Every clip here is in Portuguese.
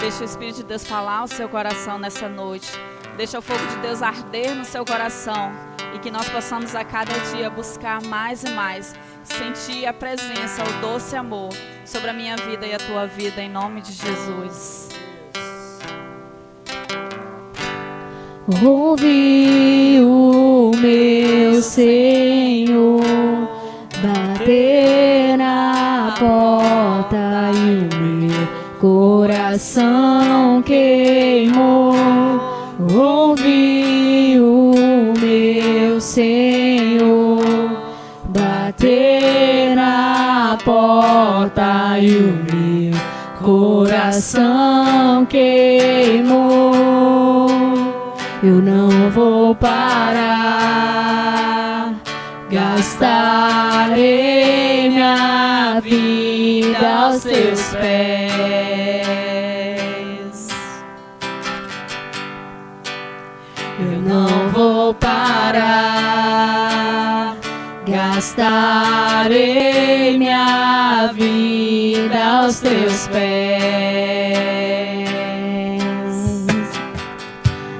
Deixa o Espírito de Deus falar ao seu coração nessa noite. Deixa o fogo de Deus arder no seu coração. E que nós possamos a cada dia buscar mais e mais. Sentir a presença, o doce amor sobre a minha vida e a tua vida, em nome de Jesus. Ouvi o meu Senhor bater na porta e o meu coração queimou. Ouvi o meu Senhor bater na porta e o meu coração queimou. Eu não vou parar, gastarei minha vida aos teus pés. Eu não vou parar, gastarei minha vida aos teus pés.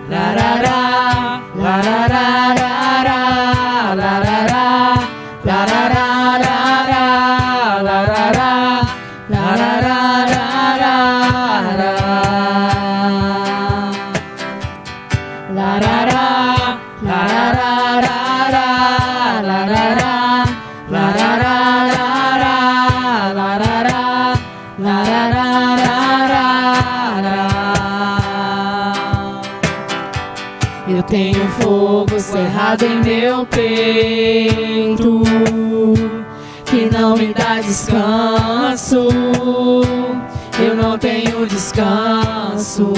Larará, larará, larará, larará, larará, larará, eu tenho fogo cerrado em meu peito, que não me dá descanso. Eu não tenho descanso.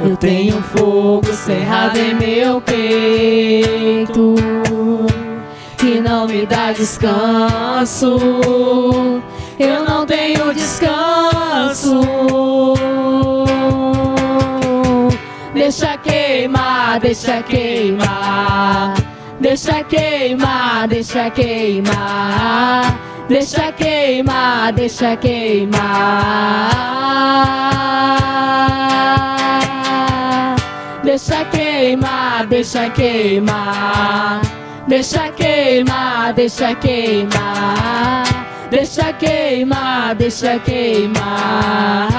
Eu tenho fogo cerrado em meu peito, que não me dá descanso. Eu não tenho descanso. Deixa queimar, deixa queimar, deixa queimar, deixa queimar, deixa queimar, deixa queimar, deixa queimar, deixa queimar, deixa queimar, deixa queimar, deixa queimar, deixa queimar.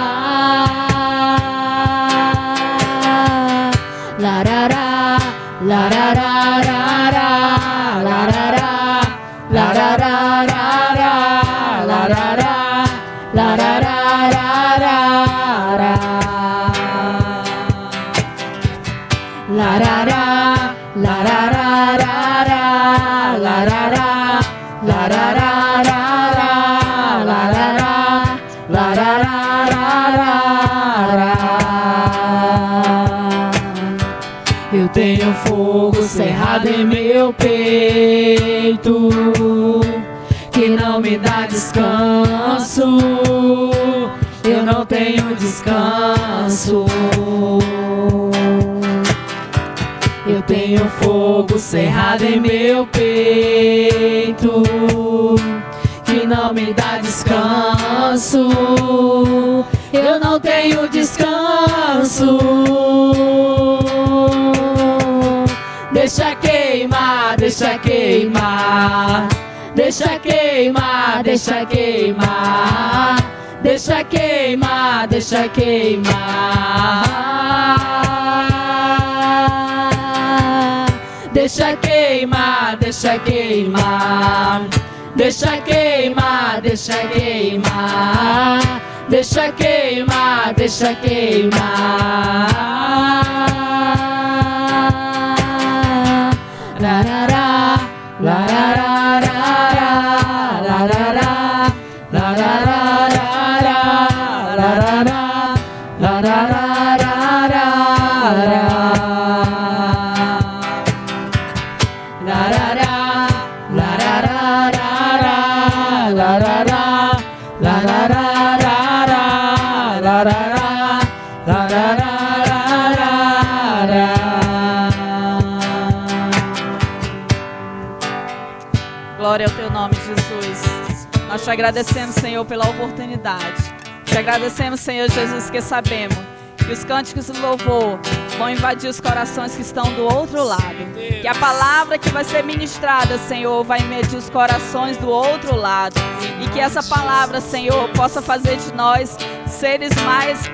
Larará, larará, larará, larará, larará, larará, larará, larará, larará, larará, eu tenho fogo cerrado em meu peito, que não me dá descanso. Eu não tenho descanso. Eu tenho fogo cerrado em meu peito, que não me dá descanso. Eu não tenho descanso. Deixa queimar, deixa queimar, deixa queimar, deixa queimar, deixa queimar, deixa queimar, deixa queimar, deixa queimar, deixa queimar, deixa queimar, deixa queimar, deixa queimar. Larará, larará, larará, larará, larará, larará, Glória ao teu nome, Jesus. Nós Nós te agradecemos, Senhor, pela oportunidade. Te agradecemos, Senhor Jesus, que sabemos que os cânticos do louvor vão invadir os corações que estão do outro lado. Que a palavra que vai ser ministrada, Senhor, vai medir os corações do outro lado. E que essa palavra, Senhor, possa fazer de nós seres mais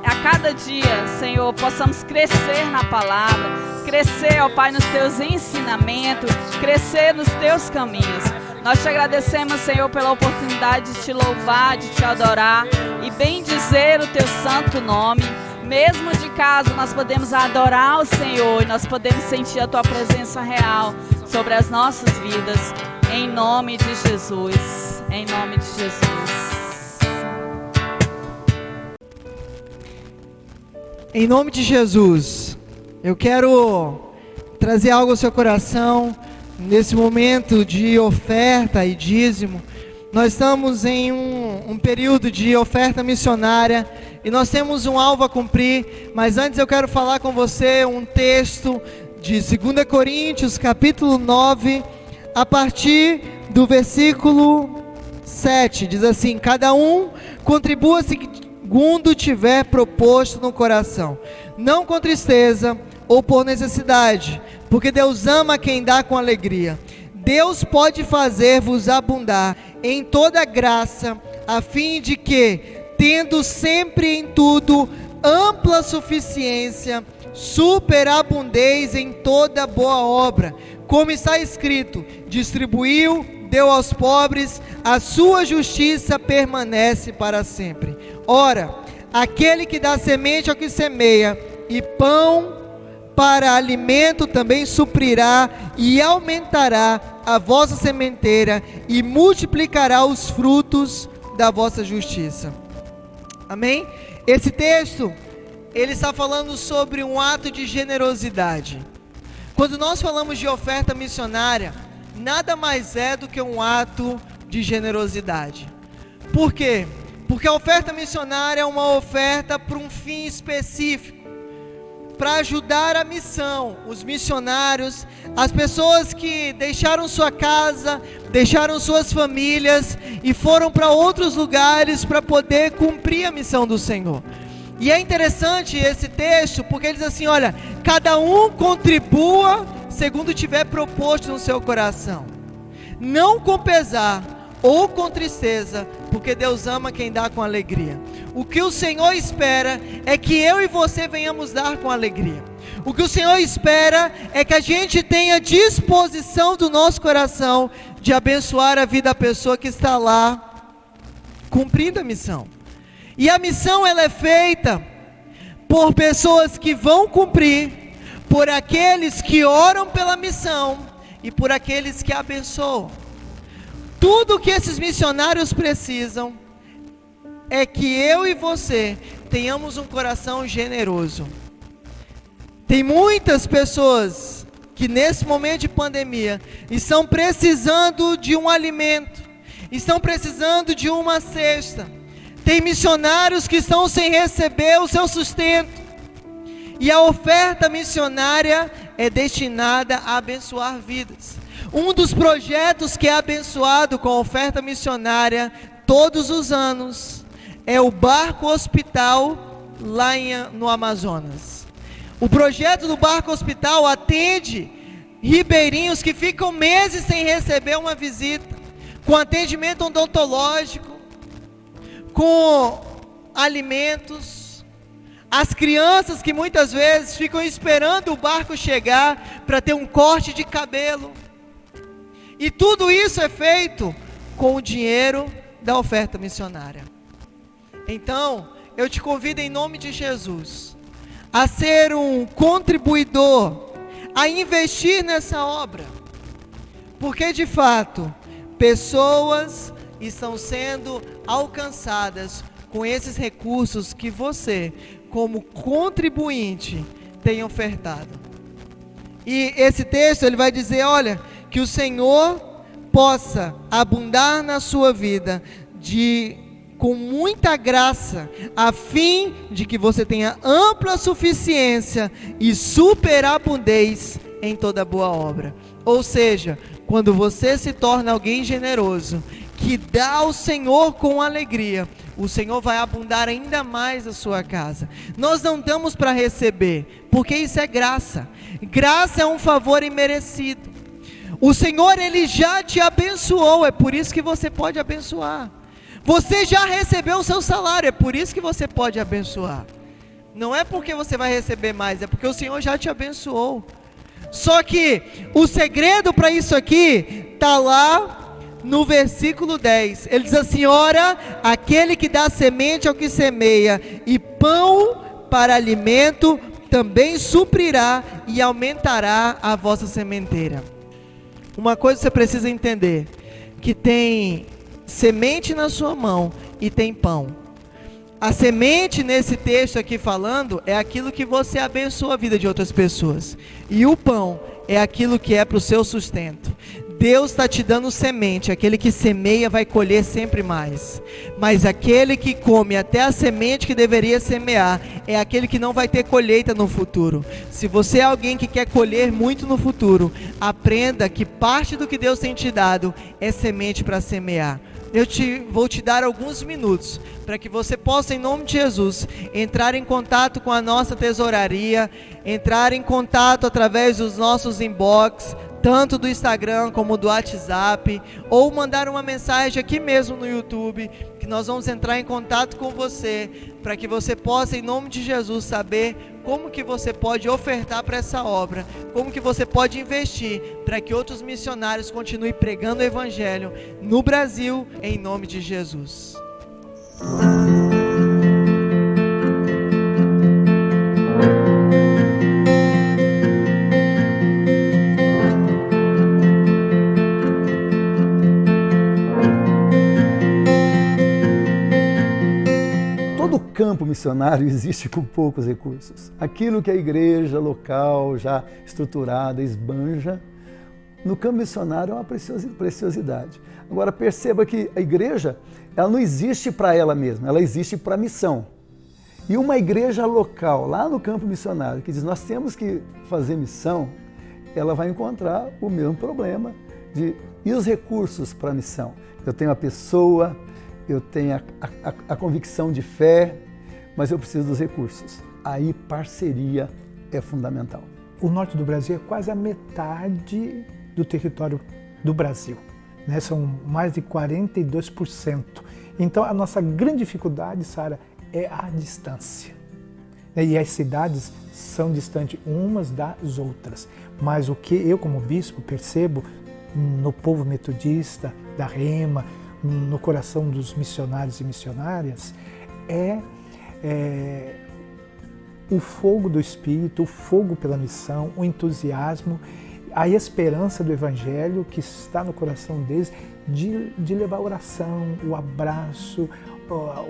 a cada dia, Senhor, possamos crescer na palavra, crescer, ó Pai, nos teus ensinamentos, crescer nos teus caminhos. Nós te agradecemos, Senhor, pela oportunidade de te louvar, de te adorar e bendizer o teu santo nome. Mesmo de casa, nós podemos adorar o Senhor e nós podemos sentir a tua presença real sobre as nossas vidas. Em nome de Jesus. Em nome de Jesus. Em nome de Jesus, eu quero trazer algo ao seu coração. Nesse momento de oferta e dízimo, nós estamos em um período de oferta missionária e nós temos um alvo a cumprir, mas antes eu quero falar com você um texto de 2 Coríntios, capítulo 9, a partir do versículo 7, diz assim: cada um contribua segundo tiver proposto no coração, não com tristeza ou por necessidade, porque Deus ama quem dá com alegria. Deus pode fazer-vos abundar em toda graça, a fim de que, tendo sempre em tudo ampla suficiência, superabundeis em toda boa obra, como está escrito: distribuiu, deu aos pobres, a sua justiça permanece para sempre. Ora, aquele que dá semente ao que semeia, e pão para alimento também suprirá e aumentará a vossa sementeira e multiplicará os frutos da vossa justiça. Amém? Esse texto, ele está falando sobre um ato de generosidade. Quando nós falamos de oferta missionária, nada mais é do que um ato de generosidade. Por quê? Porque a oferta missionária é uma oferta para um fim específico, para ajudar a missão, os missionários, as pessoas que deixaram sua casa, deixaram suas famílias e foram para outros lugares para poder cumprir a missão do Senhor. E é interessante esse texto, porque ele diz assim: olha, cada um contribua segundo tiver proposto no seu coração, não com pesar ou com tristeza, porque Deus ama quem dá com alegria. O que o Senhor espera é que eu e você venhamos dar com alegria. O que o Senhor espera é que a gente tenha disposição do nosso coração de abençoar a vida da pessoa que está lá cumprindo a missão. E a missão, ela é feita por pessoas que vão cumprir, por aqueles que oram pela missão e por aqueles que abençoam. Tudo que esses missionários precisam é que eu e você tenhamos um coração generoso. Tem muitas pessoas que nesse momento de pandemia estão precisando de um alimento, estão precisando de uma cesta. Tem missionários que estão sem receber o seu sustento. E a oferta missionária é destinada a abençoar vidas. Um dos projetos que é abençoado com a oferta missionária todos os anos é o Barco Hospital lá no Amazonas. O projeto do Barco Hospital atende ribeirinhos que ficam meses sem receber uma visita, com atendimento odontológico, com alimentos. As crianças que muitas vezes ficam esperando o barco chegar para ter um corte de cabelo. E tudo isso é feito com o dinheiro da oferta missionária. Então, eu te convido em nome de Jesus a ser um contribuidor, a investir nessa obra. Porque de fato, pessoas estão sendo alcançadas com esses recursos que você, como contribuinte, tem ofertado. E esse texto, ele vai dizer, olha, que o Senhor possa abundar na sua vida com muita graça, a fim de que você tenha ampla suficiência e superabundez em toda boa obra. Ou seja, quando você se torna alguém generoso, que dá ao Senhor com alegria, o Senhor vai abundar ainda mais a sua casa. Nós não damos para receber, porque isso é graça. Graça é um favor imerecido. O Senhor, Ele já te abençoou, é por isso que você pode abençoar. Você já recebeu o seu salário, é por isso que você pode abençoar. Não é porque você vai receber mais, é porque o Senhor já te abençoou. Só que o segredo para isso aqui está lá no versículo 10. Ele diz assim: ora, aquele que dá semente ao que semeia e pão para alimento, também suprirá e aumentará a vossa sementeira. Uma coisa você precisa entender, que tem semente na sua mão e tem pão. A semente nesse texto aqui falando é aquilo que você abençoa a vida de outras pessoas. E o pão é aquilo que é para o seu sustento. Deus está te dando semente, aquele que semeia vai colher sempre mais. Mas aquele que come até a semente que deveria semear, é aquele que não vai ter colheita no futuro. Se você é alguém que quer colher muito no futuro, aprenda que parte do que Deus tem te dado é semente para semear. Vou te dar alguns minutos para que você possa, em nome de Jesus, entrar em contato com a nossa tesouraria, entrar em contato através dos nossos inbox, tanto do Instagram como do WhatsApp, ou mandar uma mensagem aqui mesmo no YouTube, que nós vamos entrar em contato com você, para que você possa, em nome de Jesus, saber como que você pode ofertar para essa obra, como que você pode investir, para que outros missionários continuem pregando o Evangelho no Brasil, em nome de Jesus. Todo campo missionário existe com poucos recursos. Aquilo que a igreja local, já estruturada, esbanja, no campo missionário é uma preciosidade. Agora perceba que a igreja, ela não existe para ela mesma, ela existe para a missão. E uma igreja local, lá no campo missionário, que diz nós temos que fazer missão, ela vai encontrar o mesmo problema e os recursos para a missão. Eu tenho a pessoa, eu tenho a convicção de fé, mas eu preciso dos recursos. Aí parceria é fundamental. O norte do Brasil é quase a metade do território do Brasil, né? São mais de 42%. Então a nossa grande dificuldade, Sara, é a distância. E as cidades são distantes umas das outras. Mas o que eu, como bispo, percebo no povo metodista, da Rema, no coração dos missionários e missionárias, é o fogo do Espírito, o fogo pela missão, o entusiasmo, a esperança do Evangelho que está no coração deles, de levar a oração, o abraço,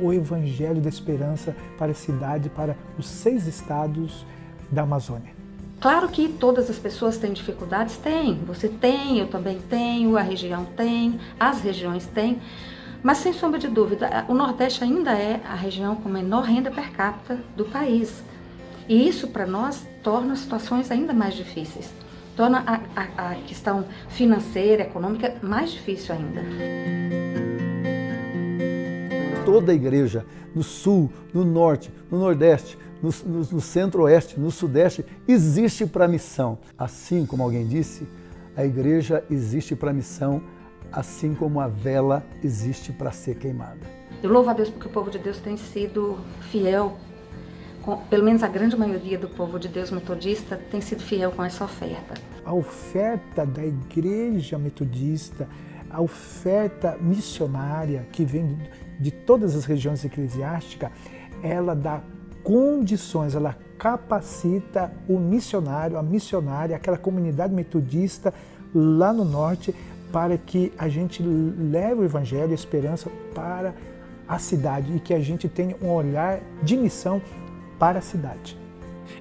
o Evangelho da esperança para a cidade, para os 6 estados da Amazônia. Claro que todas as pessoas têm dificuldades, tem. Você tem, eu também tenho, a região tem, as regiões têm. Mas sem sombra de dúvida, o Nordeste ainda é a região com menor renda per capita do país. E isso para nós torna as situações ainda mais difíceis. Torna a questão financeira, econômica mais difícil ainda. Toda a igreja, no sul, no norte, no nordeste, no centro-oeste, no sudeste, existe para a missão. Assim como alguém disse, a igreja existe para a missão, assim como a vela existe para ser queimada. Eu louvo a Deus porque o povo de Deus tem sido fiel, pelo menos a grande maioria do povo de Deus metodista tem sido fiel com essa oferta. A oferta da igreja metodista, a oferta missionária que vem de todas as regiões eclesiásticas, ela dá condições, ela capacita o missionário, a missionária, aquela comunidade metodista lá no norte, para que a gente leve o Evangelho e a esperança para a cidade e que a gente tenha um olhar de missão para a cidade.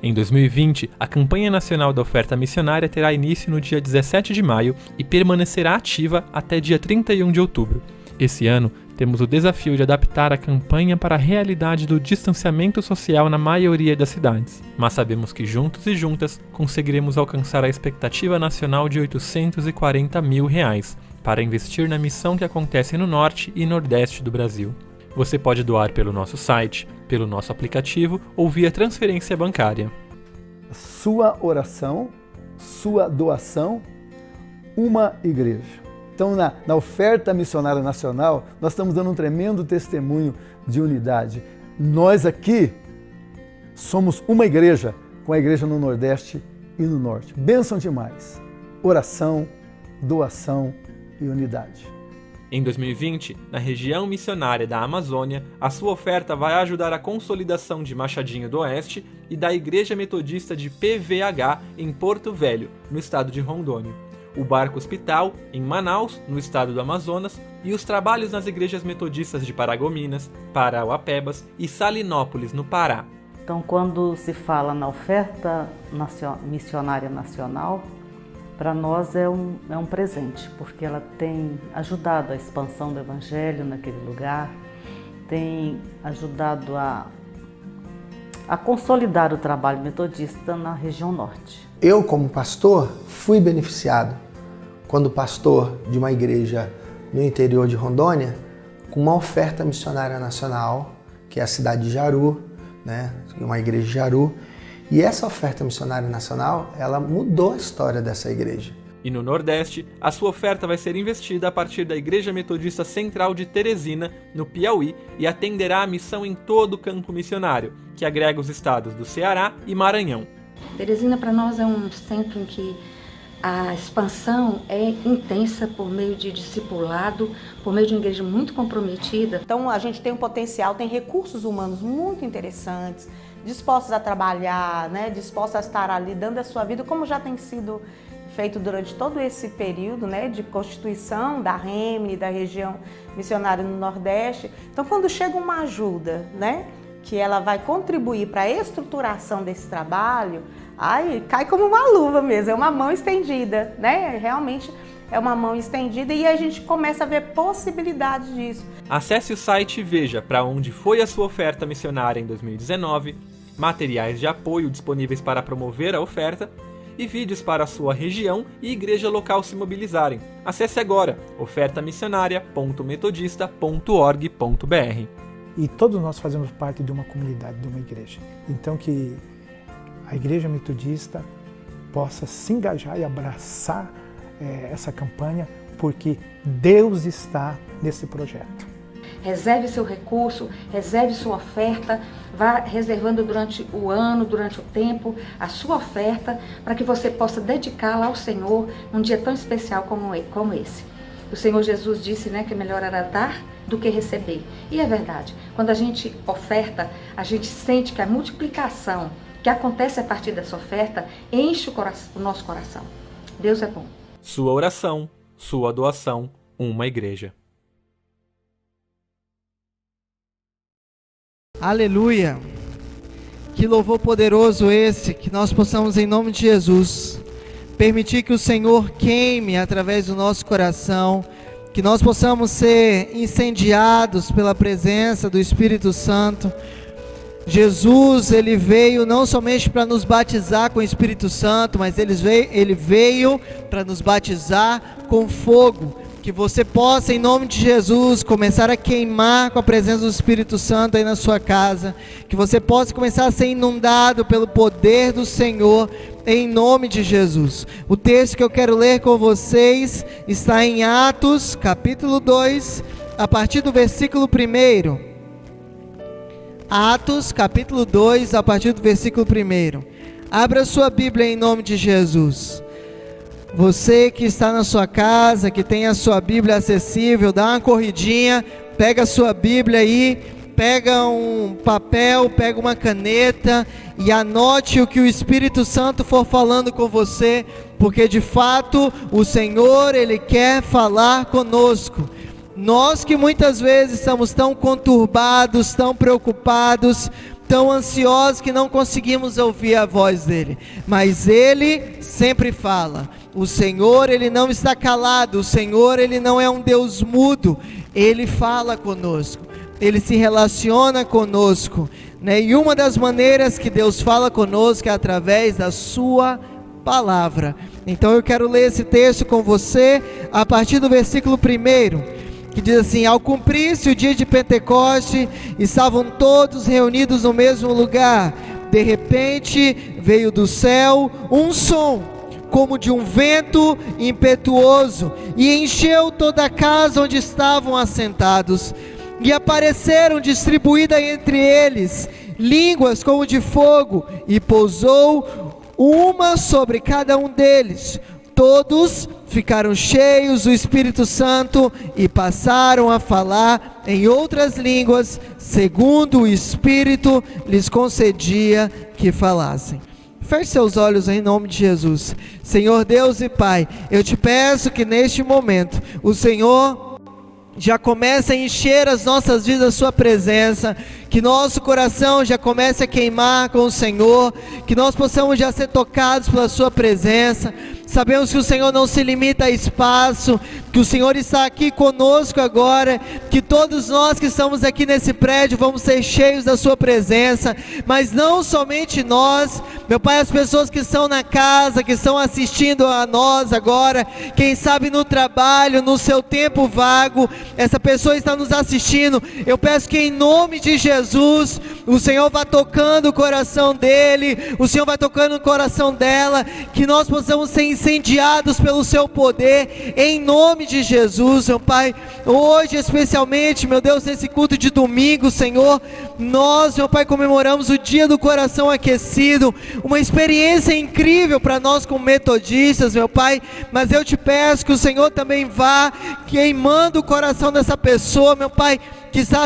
Em 2020, a campanha nacional da oferta missionária terá início no dia 17 de maio e permanecerá ativa até dia 31 de outubro. Esse ano, temos o desafio de adaptar a campanha para a realidade do distanciamento social na maioria das cidades. Mas sabemos que juntos e juntas conseguiremos alcançar a expectativa nacional de R$ 840 mil, para investir na missão que acontece no norte e nordeste do Brasil. Você pode doar pelo nosso site, pelo nosso aplicativo ou via transferência bancária. Sua oração, sua doação, uma igreja. Então, na oferta missionária nacional, nós estamos dando um tremendo testemunho de unidade. Nós aqui somos uma igreja, com a igreja no Nordeste e no Norte. Bênção demais. Oração, doação e unidade. Em 2020, na região missionária da Amazônia, a sua oferta vai ajudar a consolidação de Machadinho do Oeste e da Igreja Metodista de PVH em Porto Velho, no estado de Rondônia, o Barco Hospital, em Manaus, no estado do Amazonas, e os trabalhos nas igrejas metodistas de Paragominas, Parauapebas e Salinópolis, no Pará. Então, quando se fala na oferta missionária nacional, para nós é um presente, porque ela tem ajudado a expansão do Evangelho naquele lugar, tem ajudado a consolidar o trabalho metodista na região norte. Eu, como pastor, fui beneficiado quando pastor de uma igreja no interior de Rondônia, com uma oferta missionária nacional, que é a cidade de Jaru, né? Uma igreja de Jaru. E essa oferta missionária nacional, ela mudou a história dessa igreja. E no Nordeste, a sua oferta vai ser investida a partir da Igreja Metodista Central de Teresina, no Piauí, e atenderá a missão em todo o campo missionário, que agrega os estados do Ceará e Maranhão. Teresina para nós é um centro em que a expansão é intensa por meio de discipulado, por meio de uma igreja muito comprometida. Então a gente tem um potencial, tem recursos humanos muito interessantes, dispostos a trabalhar, né, dispostos a estar ali dando a sua vida, como já tem sido feito durante todo esse período, né, de constituição da REME, da região missionária no Nordeste. Então quando chega uma ajuda, né, que ela vai contribuir para a estruturação desse trabalho, aí cai como uma luva mesmo, é uma mão estendida, né? Realmente é uma mão estendida e a gente começa a ver possibilidades disso. Acesse o site e veja para onde foi a sua oferta missionária em 2019, materiais de apoio disponíveis para promover a oferta e vídeos para a sua região e igreja local se mobilizarem. Acesse agora ofertamissionaria.metodista.org.br. E todos nós fazemos parte de uma comunidade, de uma igreja. Então que a Igreja Metodista possa se engajar e abraçar essa campanha, porque Deus está nesse projeto. Reserve seu recurso, reserve sua oferta, vá reservando durante o ano, durante o tempo, a sua oferta, para que você possa dedicá-la ao Senhor num dia tão especial como esse. O Senhor Jesus disse, né, que melhor era dar do que receber. E é verdade. Quando a gente oferta, a gente sente que a multiplicação que acontece a partir dessa oferta enche o nosso coração. Deus é bom. Sua oração, sua doação, uma igreja. Aleluia! Que louvor poderoso esse, que nós possamos, em nome de Jesus, permitir que o Senhor queime através do nosso coração, que nós possamos ser incendiados pela presença do Espírito Santo. Jesus, ele veio não somente para nos batizar com o Espírito Santo, mas ele veio para nos batizar com fogo. Que você possa, em nome de Jesus, começar a queimar com a presença do Espírito Santo aí na sua casa. Que você possa começar a ser inundado pelo poder do Senhor, em nome de Jesus. O texto que eu quero ler com vocês está em Atos, capítulo 2, a partir do versículo 1. Atos, capítulo 2, a partir do versículo 1. Abra sua Bíblia em nome de Jesus. Você que está na sua casa, que tem a sua Bíblia acessível, dá uma corridinha, pega a sua Bíblia aí, pega um papel, pega uma caneta e anote o que o Espírito Santo for falando com você, porque de fato o Senhor, Ele quer falar conosco. Nós que muitas vezes estamos tão conturbados, tão preocupados, tão ansiosos que não conseguimos ouvir a voz dEle, mas Ele sempre fala. O Senhor, Ele não está calado, o Senhor, Ele não é um Deus mudo, Ele fala conosco, Ele se relaciona conosco, né? E uma das maneiras que Deus fala conosco é através da sua palavra. Então eu quero ler esse texto com você a partir do versículo 1, que diz assim: ao cumprir-se o dia de Pentecoste, estavam todos reunidos no mesmo lugar. De repente veio do céu um som como de um vento impetuoso, e encheu toda a casa onde estavam assentados. E apareceram distribuídas entre eles línguas como de fogo, e pousou uma sobre cada um deles. Todos ficaram cheios do Espírito Santo e passaram a falar em outras línguas, segundo o Espírito lhes concedia que falassem. Feche seus olhos em nome de Jesus. Senhor Deus e Pai, eu te peço que neste momento o Senhor já comece a encher as nossas vidas da sua presença, que nosso coração já comece a queimar com o Senhor, que nós possamos já ser tocados pela sua presença. Sabemos que o Senhor não se limita a espaço, que o Senhor está aqui conosco agora, que todos nós que estamos aqui nesse prédio vamos ser cheios da sua presença, mas não somente nós, meu Pai, as pessoas que estão na casa, que estão assistindo a nós agora, quem sabe no trabalho, no seu tempo vago, essa pessoa está nos assistindo. Eu peço que em nome de Jesus, o Senhor vá tocando o coração dele, o Senhor vai tocando o coração dela, que nós possamos ser incendiados pelo seu poder, em nome de Jesus, meu Pai. Hoje especialmente, meu Deus, nesse culto de domingo, Senhor, nós, meu Pai, comemoramos o dia do coração aquecido, uma experiência incrível para nós como metodistas, meu Pai, mas eu te peço que o Senhor também vá queimando o coração dessa pessoa, meu Pai, que está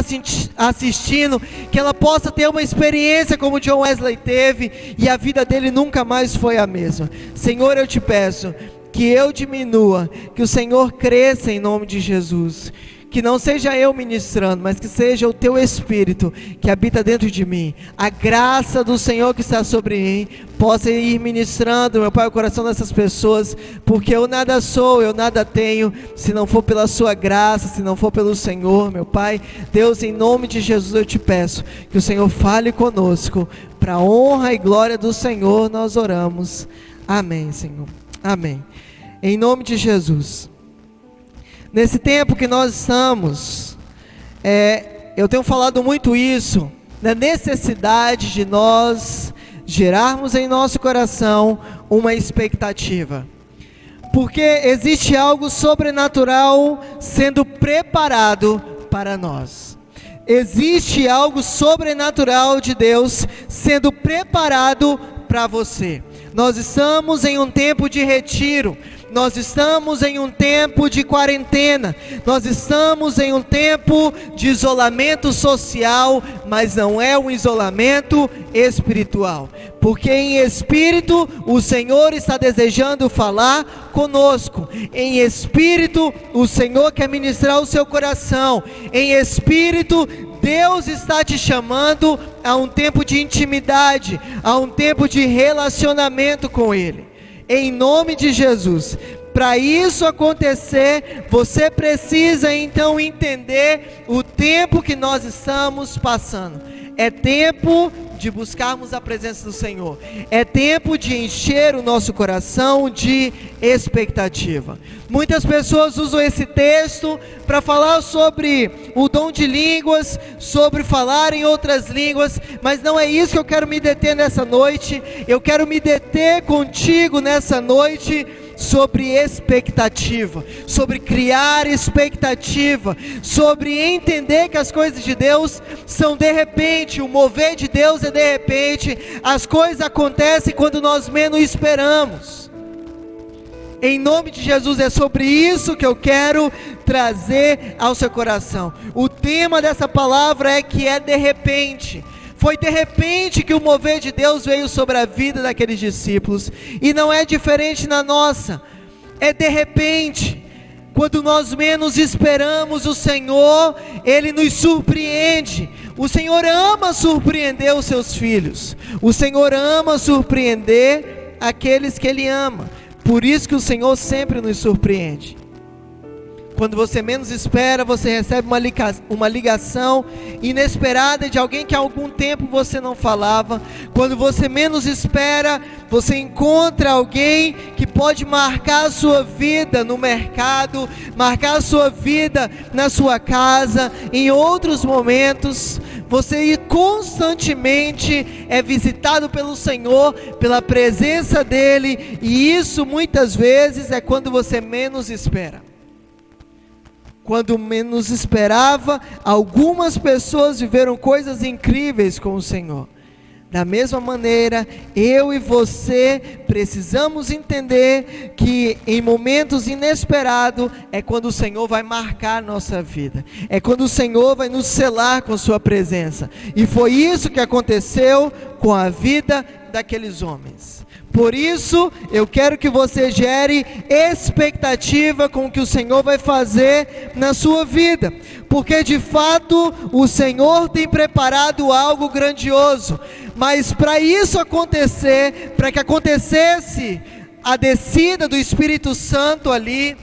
assistindo, que ela possa ter uma experiência como John Wesley teve, e a vida dele nunca mais foi a mesma. Senhor, eu te peço que eu diminua, que o Senhor cresça em nome de Jesus, que não seja eu ministrando, mas que seja o teu Espírito que habita dentro de mim, a graça do Senhor que está sobre mim, possa ir ministrando, meu Pai, o coração dessas pessoas, porque eu nada sou, eu nada tenho, se não for pela sua graça, se não for pelo Senhor, meu Pai. Deus, em nome de Jesus eu te peço, que o Senhor fale conosco, para a honra e glória do Senhor nós oramos, amém, Senhor, amém, em nome de Jesus. Nesse tempo que nós estamos, eu tenho falado muito isso, da necessidade de nós gerarmos em nosso coração uma expectativa, porque existe algo sobrenatural sendo preparado para nós, existe algo sobrenatural de Deus sendo preparado para você. Nós estamos em um tempo de retiro, nós estamos em um tempo de quarentena, nós estamos em um tempo de isolamento social, mas não é um isolamento espiritual, porque em espírito o Senhor está desejando falar conosco, em espírito o Senhor quer ministrar o seu coração, em espírito Deus está te chamando a um tempo de intimidade, a um tempo de relacionamento com Ele. Em nome de Jesus, para isso acontecer, você precisa então entender o tempo que nós estamos passando. É tempo de buscarmos a presença do Senhor, é tempo de encher o nosso coração de expectativa. Muitas pessoas usam esse texto para falar sobre o dom de línguas, sobre falar em outras línguas, mas não é isso que eu quero me deter nessa noite. Eu quero me deter contigo nessa noite sobre expectativa, sobre criar expectativa, sobre entender que as coisas de Deus são de repente, o mover de Deus é de repente, as coisas acontecem quando nós menos esperamos. Em nome de Jesus, é sobre isso que eu quero trazer ao seu coração. O tema dessa palavra é que é de repente. Foi de repente que o mover de Deus veio sobre a vida daqueles discípulos, e não é diferente na nossa, é de repente, quando nós menos esperamos o Senhor, Ele nos surpreende. O Senhor ama surpreender os seus filhos, o Senhor ama surpreender aqueles que Ele ama, por isso que o Senhor sempre nos surpreende. Quando você menos espera, você recebe uma ligação inesperada de alguém que há algum tempo você não falava. Quando você menos espera, você encontra alguém que pode marcar a sua vida no mercado, marcar a sua vida na sua casa, em outros momentos. Você constantemente é visitado pelo Senhor, pela presença dEle, e isso muitas vezes é quando você menos espera. Quando menos esperava, algumas pessoas viveram coisas incríveis com o Senhor. Da mesma maneira, eu e você precisamos entender que em momentos inesperados é quando o Senhor vai marcar a nossa vida. É quando o Senhor vai nos selar com sua presença. E foi isso que aconteceu com a vida daqueles homens. Por isso, eu quero que você gere expectativa com o que o Senhor vai fazer na sua vida. Porque de fato, o Senhor tem preparado algo grandioso. Mas para isso acontecer, para que acontecesse a descida do Espírito Santo ali,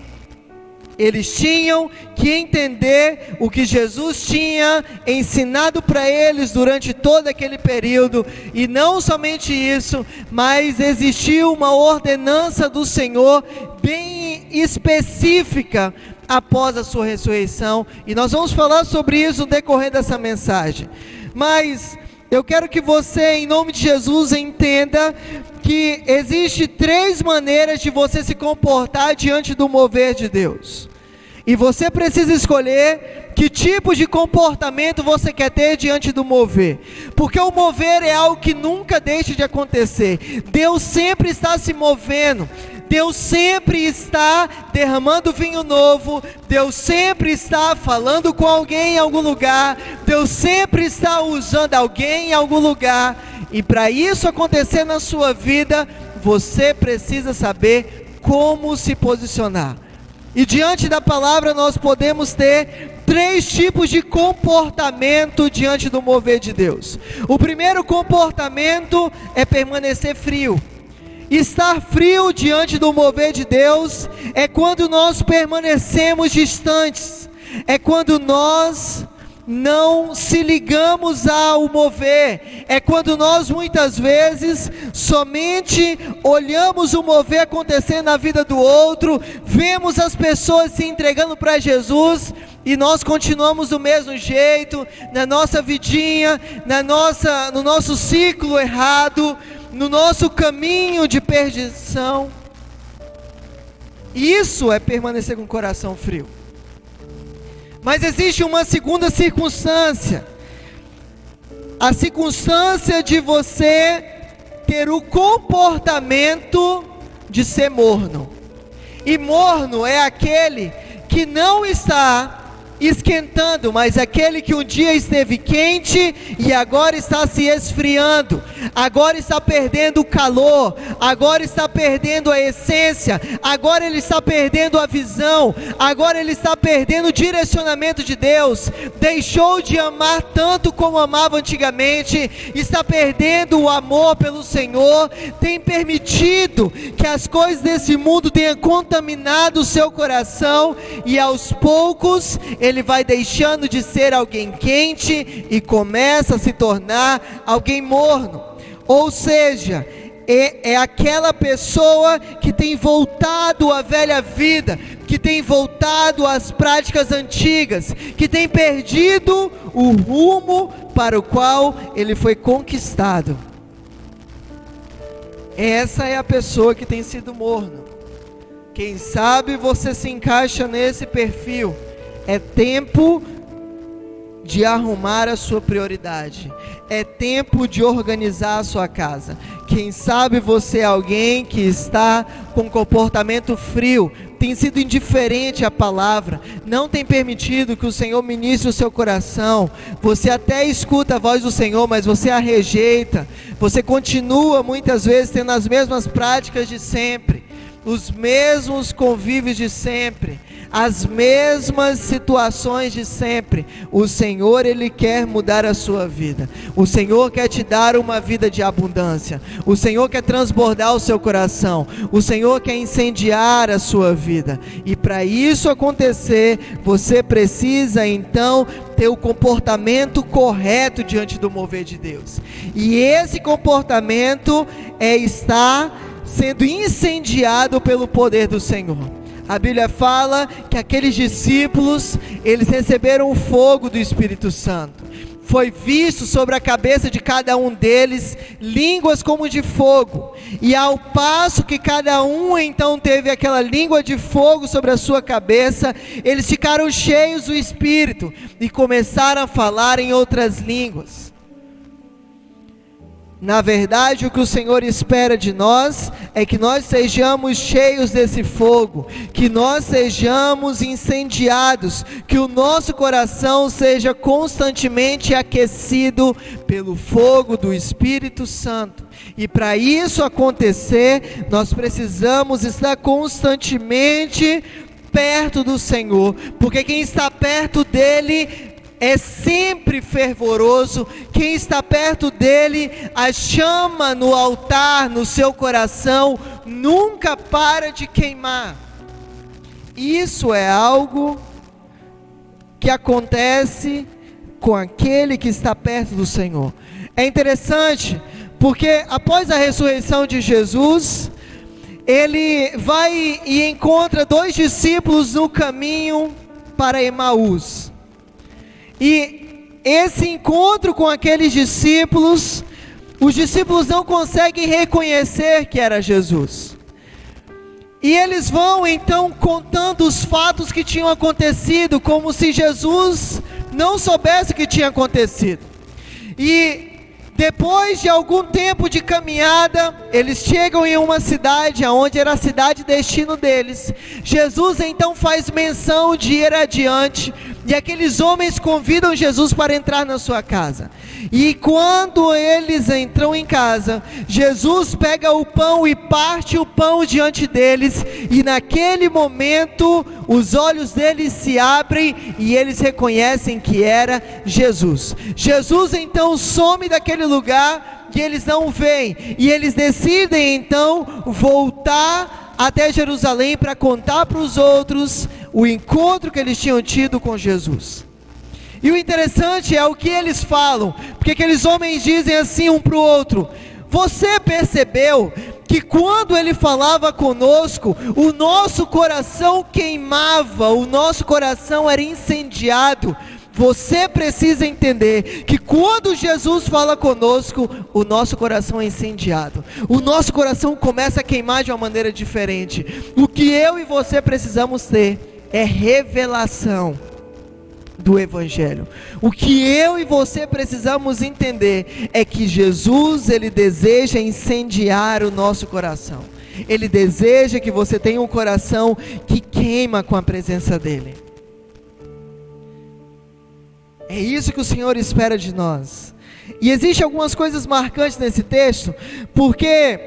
eles tinham que entender o que Jesus tinha ensinado para eles durante todo aquele período. E não somente isso, mas existiu uma ordenança do Senhor bem específica após a sua ressurreição. E nós vamos falar sobre isso no decorrer dessa mensagem. Mas eu quero que você, em nome de Jesus, entenda que existe 3 maneiras de você se comportar diante do mover de Deus. E você precisa escolher que tipo de comportamento você quer ter diante do mover. Porque o mover é algo que nunca deixa de acontecer. Deus sempre está se movendo. Deus sempre está derramando vinho novo. Deus sempre está falando com alguém em algum lugar. Deus sempre está usando alguém em algum lugar. E para isso acontecer na sua vida, você precisa saber como se posicionar. E diante da palavra nós podemos ter 3 tipos de comportamento diante do mover de Deus. O primeiro comportamento é permanecer frio. Estar frio diante do mover de Deus é quando nós permanecemos distantes. É quando nós não se ligamos ao mover. É quando nós muitas vezes somente olhamos o mover acontecendo na vida do outro, vemos as pessoas se entregando para Jesus e nós continuamos do mesmo jeito, na nossa vidinha, no nosso ciclo errado, no nosso caminho de perdição. Isso é permanecer com o coração frio. Mas existe uma segunda circunstância. A circunstância de você ter o comportamento de ser morno. E morno é aquele que não está esquentando, mas aquele que um dia esteve quente e agora está se esfriando, agora está perdendo o calor, agora está perdendo a essência, agora ele está perdendo a visão, agora ele está perdendo o direcionamento de Deus, deixou de amar tanto como amava antigamente, está perdendo o amor pelo Senhor, tem permitido que as coisas desse mundo tenham contaminado o seu coração e aos poucos ele vai deixando de ser alguém quente e começa a se tornar alguém morno. Ou seja, é aquela pessoa que tem voltado à velha vida, que tem voltado às práticas antigas, que tem perdido o rumo para o qual ele foi conquistado. Essa é a pessoa que tem sido morno. Quem sabe você se encaixa nesse perfil. É tempo de arrumar a sua prioridade. É tempo de organizar a sua casa. Quem sabe você é alguém que está com comportamento frio, tem sido indiferente à palavra, não tem permitido que o Senhor ministre o seu coração. Você até escuta a voz do Senhor, mas você a rejeita. Você continua muitas vezes tendo as mesmas práticas de sempre, os mesmos convívios de sempre. as mesmas situações de sempre. O Senhor, Ele quer mudar a sua vida. O Senhor quer te dar uma vida de abundância. O Senhor quer transbordar o seu coração. O Senhor quer incendiar a sua vida. E para isso acontecer, você precisa então ter o comportamento correto diante do mover de Deus. E esse comportamento é estar sendo incendiado pelo poder do Senhor. A Bíblia fala que aqueles discípulos, eles receberam o fogo do Espírito Santo. Foi visto sobre a cabeça de cada um deles línguas como de fogo. E ao passo que cada um então teve aquela língua de fogo sobre a sua cabeça, eles ficaram cheios do Espírito e começaram a falar em outras línguas. Na verdade, o que o Senhor espera de nós é que nós sejamos cheios desse fogo, que nós sejamos incendiados, que o nosso coração seja constantemente aquecido pelo fogo do Espírito Santo. E para isso acontecer, nós precisamos estar constantemente perto do Senhor, porque quem está perto dele é sempre fervoroso. Quem está perto dele, a chama no altar, no seu coração, nunca para de queimar. Isso é algo que acontece com aquele que está perto do Senhor. É interessante, porque após a ressurreição de Jesus, ele vai e encontra 2 discípulos no caminho para Emaús. E esse encontro com aqueles discípulos, os discípulos não conseguem reconhecer que era Jesus. E eles vão então contando os fatos que tinham acontecido, como se Jesus não soubesse o que tinha acontecido. E depois de algum tempo de caminhada, eles chegam em uma cidade, onde era a cidade destino deles. Jesus então faz menção de ir adiante, e aqueles homens convidam Jesus para entrar na sua casa. E quando eles entram em casa, Jesus pega o pão e parte o pão diante deles, e naquele momento os olhos deles se abrem e eles reconhecem que era Jesus. Jesus então some daquele lugar e eles não veem, e eles decidem então voltar até Jerusalém para contar para os outros o encontro que eles tinham tido com Jesus. E o interessante é o que eles falam, porque aqueles homens dizem assim um para o outro: você percebeu que quando ele falava conosco, o nosso coração queimava, o nosso coração era incendiado? Você precisa entender que quando Jesus fala conosco, o nosso coração é incendiado. O nosso coração começa a queimar de uma maneira diferente. O que eu e você precisamos ter é revelação do Evangelho. O que eu e você precisamos entender é que Jesus, ele deseja incendiar o nosso coração. Ele deseja que você tenha um coração que queima com a presença dele. É isso que o Senhor espera de nós. E existem algumas coisas marcantes nesse texto, porque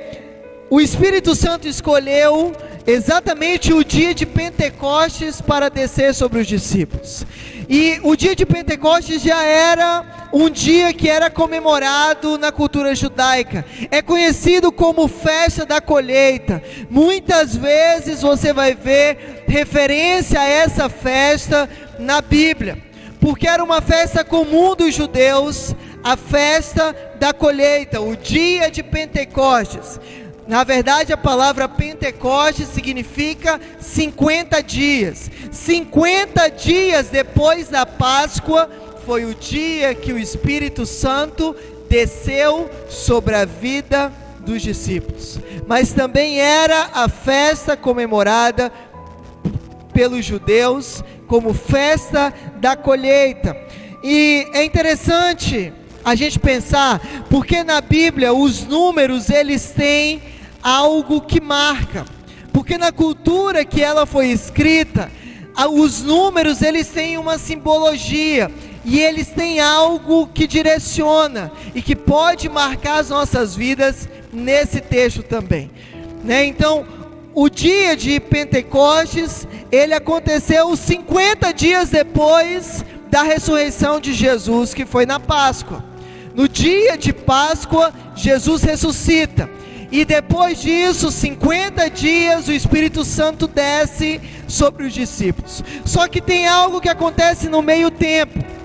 o Espírito Santo escolheu exatamente o dia de Pentecostes para descer sobre os discípulos. E o dia de Pentecostes já era um dia que era comemorado na cultura judaica. É conhecido como festa da colheita. Muitas vezes você vai ver referência a essa festa na Bíblia, porque era uma festa comum dos judeus, a festa da colheita, o dia de Pentecostes. Na verdade, a palavra Pentecostes significa 50 dias. 50 dias depois da Páscoa, foi o dia que o Espírito Santo desceu sobre a vida dos discípulos. Mas também era a festa comemorada pelos judeus como festa da colheita. E é interessante a gente pensar, porque na Bíblia os números eles têm algo que marca, porque na cultura que ela foi escrita, os números eles têm uma simbologia, e eles têm algo que direciona, e que pode marcar as nossas vidas nesse texto também, né? Então, o dia de Pentecostes, ele aconteceu 50 dias depois da ressurreição de Jesus, que foi na Páscoa. No dia de Páscoa, Jesus ressuscita. E depois disso, 50 dias, o Espírito Santo desce sobre os discípulos. Só que tem algo que acontece no meio tempo.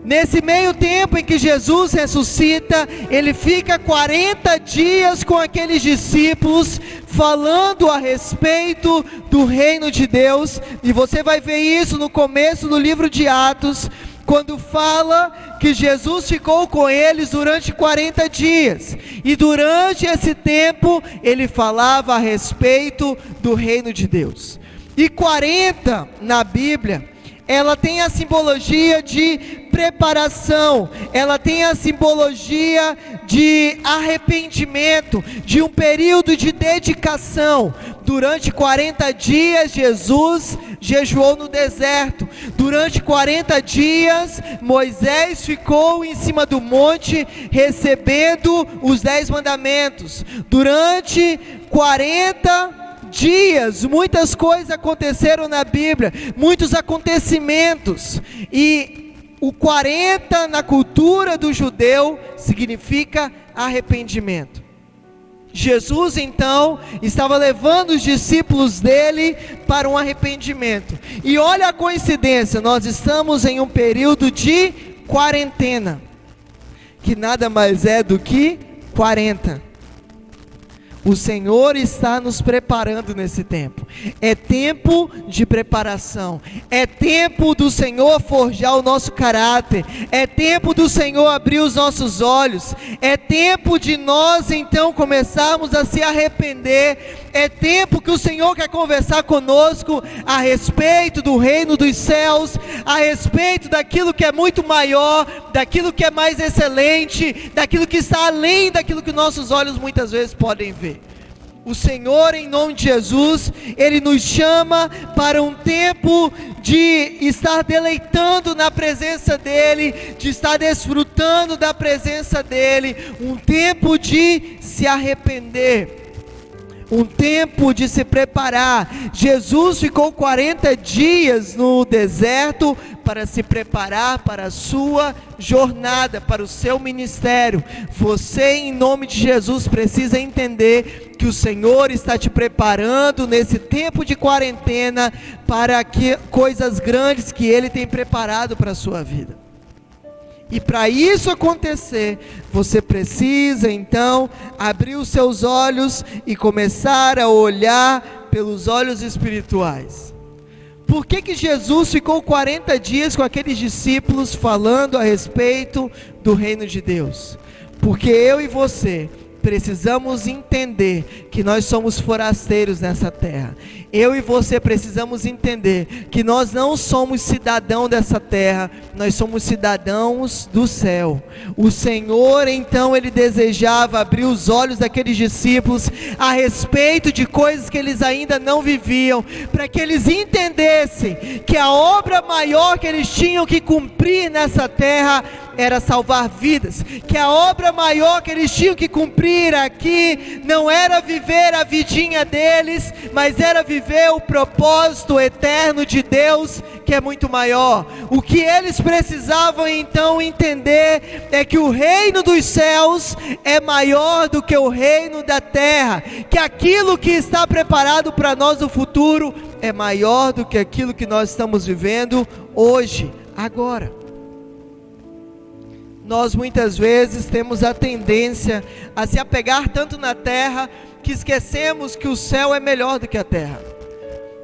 Nesse meio tempo em que Jesus ressuscita, ele fica 40 dias com aqueles discípulos, falando a respeito do reino de Deus. E você vai ver isso no começo do livro de Atos, quando fala que Jesus ficou com eles durante 40 dias. E durante esse tempo, ele falava a respeito do reino de Deus. E 40 na Bíblia, ela tem a simbologia de preparação, ela tem a simbologia de arrependimento, de um período de dedicação. Durante 40 dias, Jesus jejuou no deserto. Durante 40 dias, Moisés ficou em cima do monte, recebendo os 10 mandamentos. Durante 40 dias, muitas coisas aconteceram na Bíblia, muitos acontecimentos, e o 40 na cultura do judeu significa arrependimento. Jesus então estava levando os discípulos dele para um arrependimento, e olha a coincidência, nós estamos em um período de quarentena, que nada mais é do que 40. O Senhor está nos preparando nesse tempo. É tempo de preparação. É tempo do Senhor forjar o nosso caráter. É tempo do Senhor abrir os nossos olhos. É tempo de nós então começarmos a se arrepender. É tempo que o Senhor quer conversar conosco a respeito do reino dos céus, a respeito daquilo que é muito maior, daquilo que é mais excelente, daquilo que está além daquilo que nossos olhos muitas vezes podem ver. O Senhor, em nome de Jesus, Ele nos chama para um tempo de estar deleitando na presença dEle, de estar desfrutando da presença dEle, um tempo de se arrepender, um tempo de se preparar. Jesus ficou 40 dias no deserto para se preparar para a sua jornada, para o seu ministério. Você, em nome de Jesus, precisa entender que o Senhor está te preparando nesse tempo de quarentena para coisas grandes que Ele tem preparado para a sua vida. E para isso acontecer, você precisa então abrir os seus olhos e começar a olhar pelos olhos espirituais. Por que Jesus ficou 40 dias com aqueles discípulos falando a respeito do reino de Deus? Porque eu e você precisamos entender que nós somos forasteiros nessa terra. Eu e você precisamos entender que nós não somos cidadãos dessa terra, nós somos cidadãos do céu. O Senhor então, Ele desejava abrir os olhos daqueles discípulos a respeito de coisas que eles ainda não viviam, para que eles entendessem que a obra maior que eles tinham que cumprir nessa terra era salvar vidas, que a obra maior que eles tinham que cumprir aqui não era viver a vidinha deles, mas era viver o propósito eterno de Deus, que é muito maior. O que eles precisavam então entender é que o reino dos céus é maior do que o reino da terra, que aquilo que está preparado para nós no futuro é maior do que aquilo que nós estamos vivendo hoje, agora. Nós muitas vezes temos a tendência a se apegar tanto na terra que esquecemos que o céu é melhor do que a terra.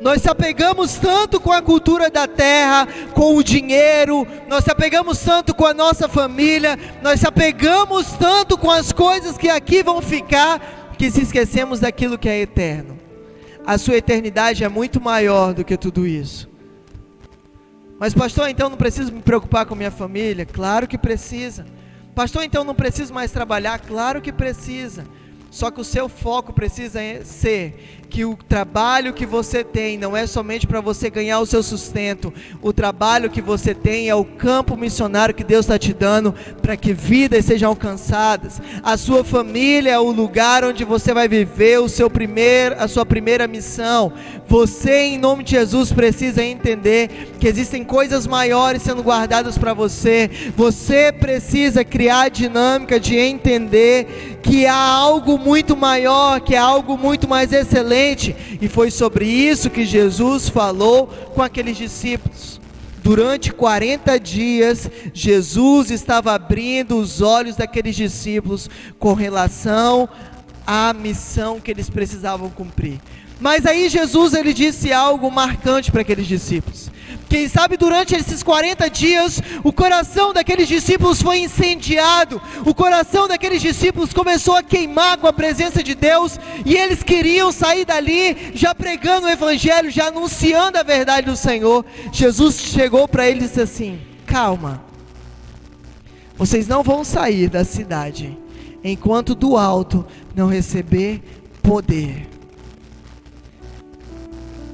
Nós se apegamos tanto com a cultura da terra, com o dinheiro, nós se apegamos tanto com a nossa família, nós se apegamos tanto com as coisas que aqui vão ficar, que se esquecemos daquilo que é eterno. A sua eternidade é muito maior do que tudo isso. Mas pastor, então não preciso me preocupar com minha família? Claro que precisa. Pastor, então não preciso mais trabalhar? Claro que precisa. Só que o seu foco precisa ser que o trabalho que você tem não é somente para você ganhar o seu sustento. O trabalho que você tem é o campo missionário que Deus está te dando para que vidas sejam alcançadas. A sua família é o lugar onde você vai viver a sua primeira missão. Você, em nome de Jesus, precisa entender que existem coisas maiores sendo guardadas para você. Você precisa criar a dinâmica de entender que há algo muito maior, que há algo muito mais excelente. E foi sobre isso que Jesus falou com aqueles discípulos. Durante 40 dias, Jesus estava abrindo os olhos daqueles discípulos com relação à missão que eles precisavam cumprir. Mas aí Jesus, ele disse algo marcante para aqueles discípulos. Quem sabe durante esses 40 dias, o coração daqueles discípulos foi incendiado. O coração daqueles discípulos começou a queimar com a presença de Deus. E eles queriam sair dali já pregando o evangelho, já anunciando a verdade do Senhor. Jesus chegou para eles e disse assim: calma, vocês não vão sair da cidade enquanto do alto não receber poder.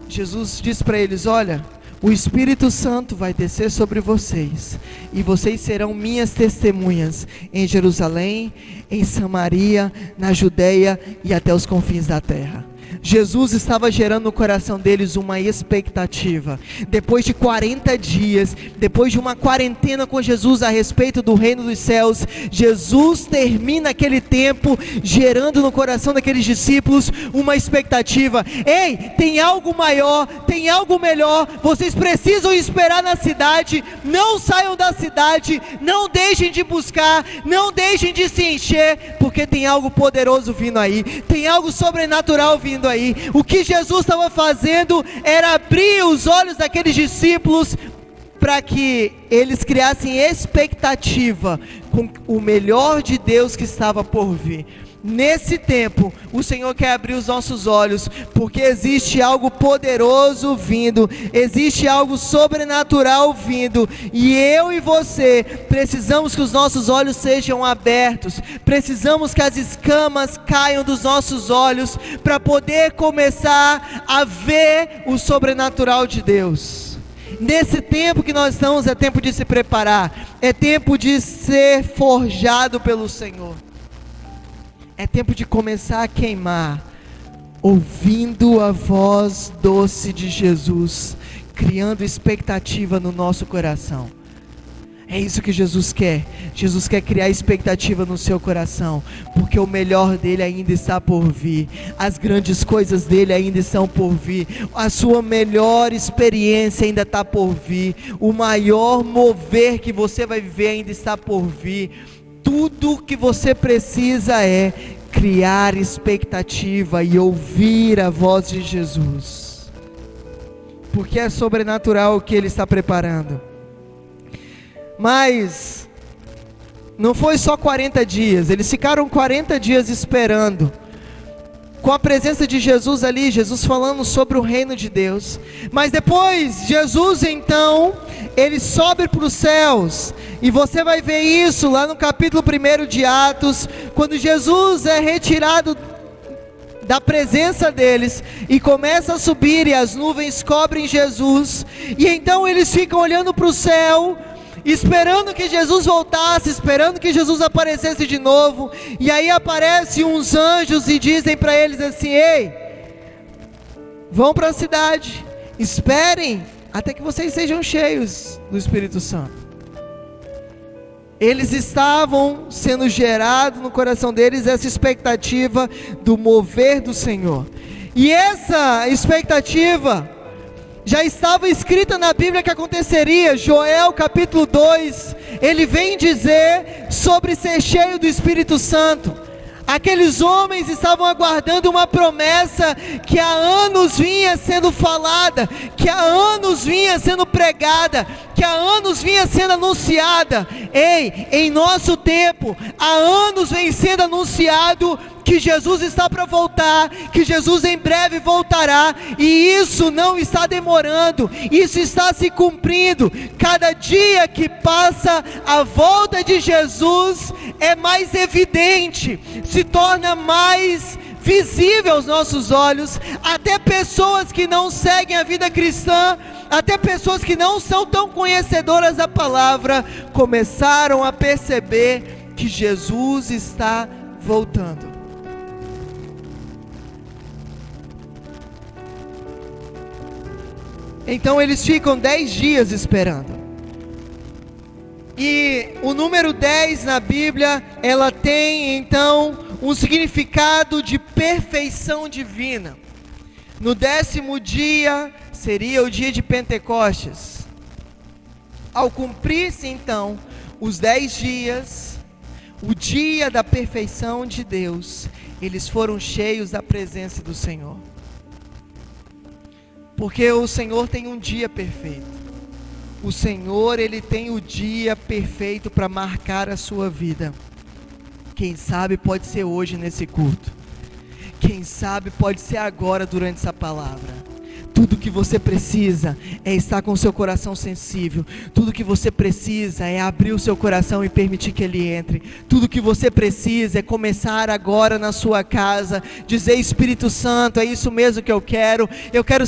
Jesus disse para eles: olha, o Espírito Santo vai descer sobre vocês, e vocês serão minhas testemunhas em Jerusalém, em Samaria, na Judeia e até os confins da terra. Jesus estava gerando no coração deles uma expectativa. Depois de 40 dias, depois de uma quarentena com Jesus a respeito do reino dos céus, Jesus termina aquele tempo gerando no coração daqueles discípulos uma expectativa. Ei, tem algo maior, tem algo melhor, vocês precisam esperar na cidade, não saiam da cidade, não deixem de buscar, não deixem de se encher, porque tem algo poderoso vindo aí, tem algo sobrenatural vindo aí. O que Jesus estava fazendo era abrir os olhos daqueles discípulos para que eles criassem expectativa com o melhor de Deus que estava por vir. Nesse tempo, o Senhor quer abrir os nossos olhos, porque existe algo poderoso vindo, existe algo sobrenatural vindo, e eu e você precisamos que os nossos olhos sejam abertos, precisamos que as escamas caiam dos nossos olhos, para poder começar a ver o sobrenatural de Deus. Nesse tempo que nós estamos, é tempo de se preparar, é tempo de ser forjado pelo Senhor. É tempo de começar a queimar, ouvindo a voz doce de Jesus, criando expectativa no nosso coração. É isso que Jesus quer. Jesus quer criar expectativa no seu coração, porque o melhor dele ainda está por vir. As grandes coisas dele ainda estão por vir. A sua melhor experiência ainda está por vir. O maior mover que você vai viver ainda está por vir. Tudo que você precisa é criar expectativa e ouvir a voz de Jesus, porque é sobrenatural o que Ele está preparando. Mas não foi só 40 dias, eles ficaram 40 dias esperando, com a presença de Jesus ali, Jesus falando sobre o reino de Deus. Mas depois, Jesus então, ele sobe para os céus, e você vai ver isso lá no capítulo 1 de Atos, quando Jesus é retirado da presença deles, e começa a subir, e as nuvens cobrem Jesus, e então eles ficam olhando para o céu, esperando que Jesus voltasse, esperando que Jesus aparecesse de novo. E aí aparecem uns anjos e dizem para eles assim: ei, vão para a cidade, esperem até que vocês sejam cheios do Espírito Santo. Eles estavam sendo gerados no coração deles essa expectativa do mover do Senhor, e essa expectativa já estava escrita na Bíblia que aconteceria. Joel capítulo 2, ele vem dizer sobre ser cheio do Espírito Santo. Aqueles homens estavam aguardando uma promessa que há anos vinha sendo falada, que há anos vinha sendo pregada, que há anos vinha sendo anunciada. Ei, em nosso tempo, há anos vem sendo anunciado que Jesus está para voltar, que Jesus em breve voltará, e isso não está demorando, isso está se cumprindo. Cada dia que passa, a volta de Jesus é mais evidente, se torna mais visível aos nossos olhos, até pessoas que não seguem a vida cristã, até pessoas que não são tão conhecedoras da palavra, começaram a perceber que Jesus está voltando. Então eles ficam 10 dias esperando. E o número 10 na Bíblia, ela tem então um significado de perfeição divina. No 10º dia seria o dia de Pentecostes. Ao cumprir-se então os 10 dias, o dia da perfeição de Deus, eles foram cheios da presença do Senhor. Porque o Senhor tem um dia perfeito. O Senhor, Ele tem o dia perfeito para marcar a sua vida. Quem sabe pode ser hoje nesse culto. Quem sabe pode ser agora durante essa palavra. Tudo que você precisa é estar com o seu coração sensível. Tudo que você precisa é abrir o seu coração e permitir que Ele entre. Tudo que você precisa é começar agora na sua casa, dizer: Espírito Santo, é isso mesmo que eu quero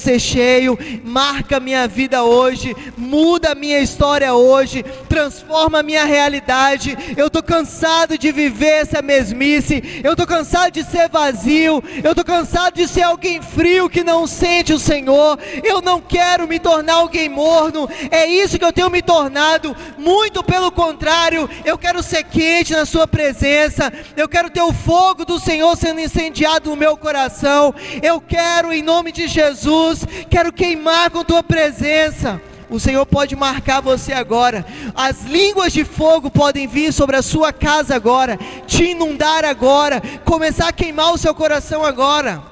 ser cheio, marca a minha vida hoje, muda a minha história hoje, transforma a minha realidade. Eu estou cansado de viver essa mesmice, eu estou cansado de ser vazio, eu estou cansado de ser alguém frio que não sente o Senhor. Eu não quero me tornar alguém morno, é isso que eu tenho me tornado, muito pelo contrário, eu quero ser quente na sua presença, eu quero ter o fogo do Senhor sendo incendiado no meu coração, eu quero, em nome de Jesus, quero queimar com tua presença. O Senhor pode marcar você agora, as línguas de fogo podem vir sobre a sua casa agora, te inundar agora, começar a queimar o seu coração agora.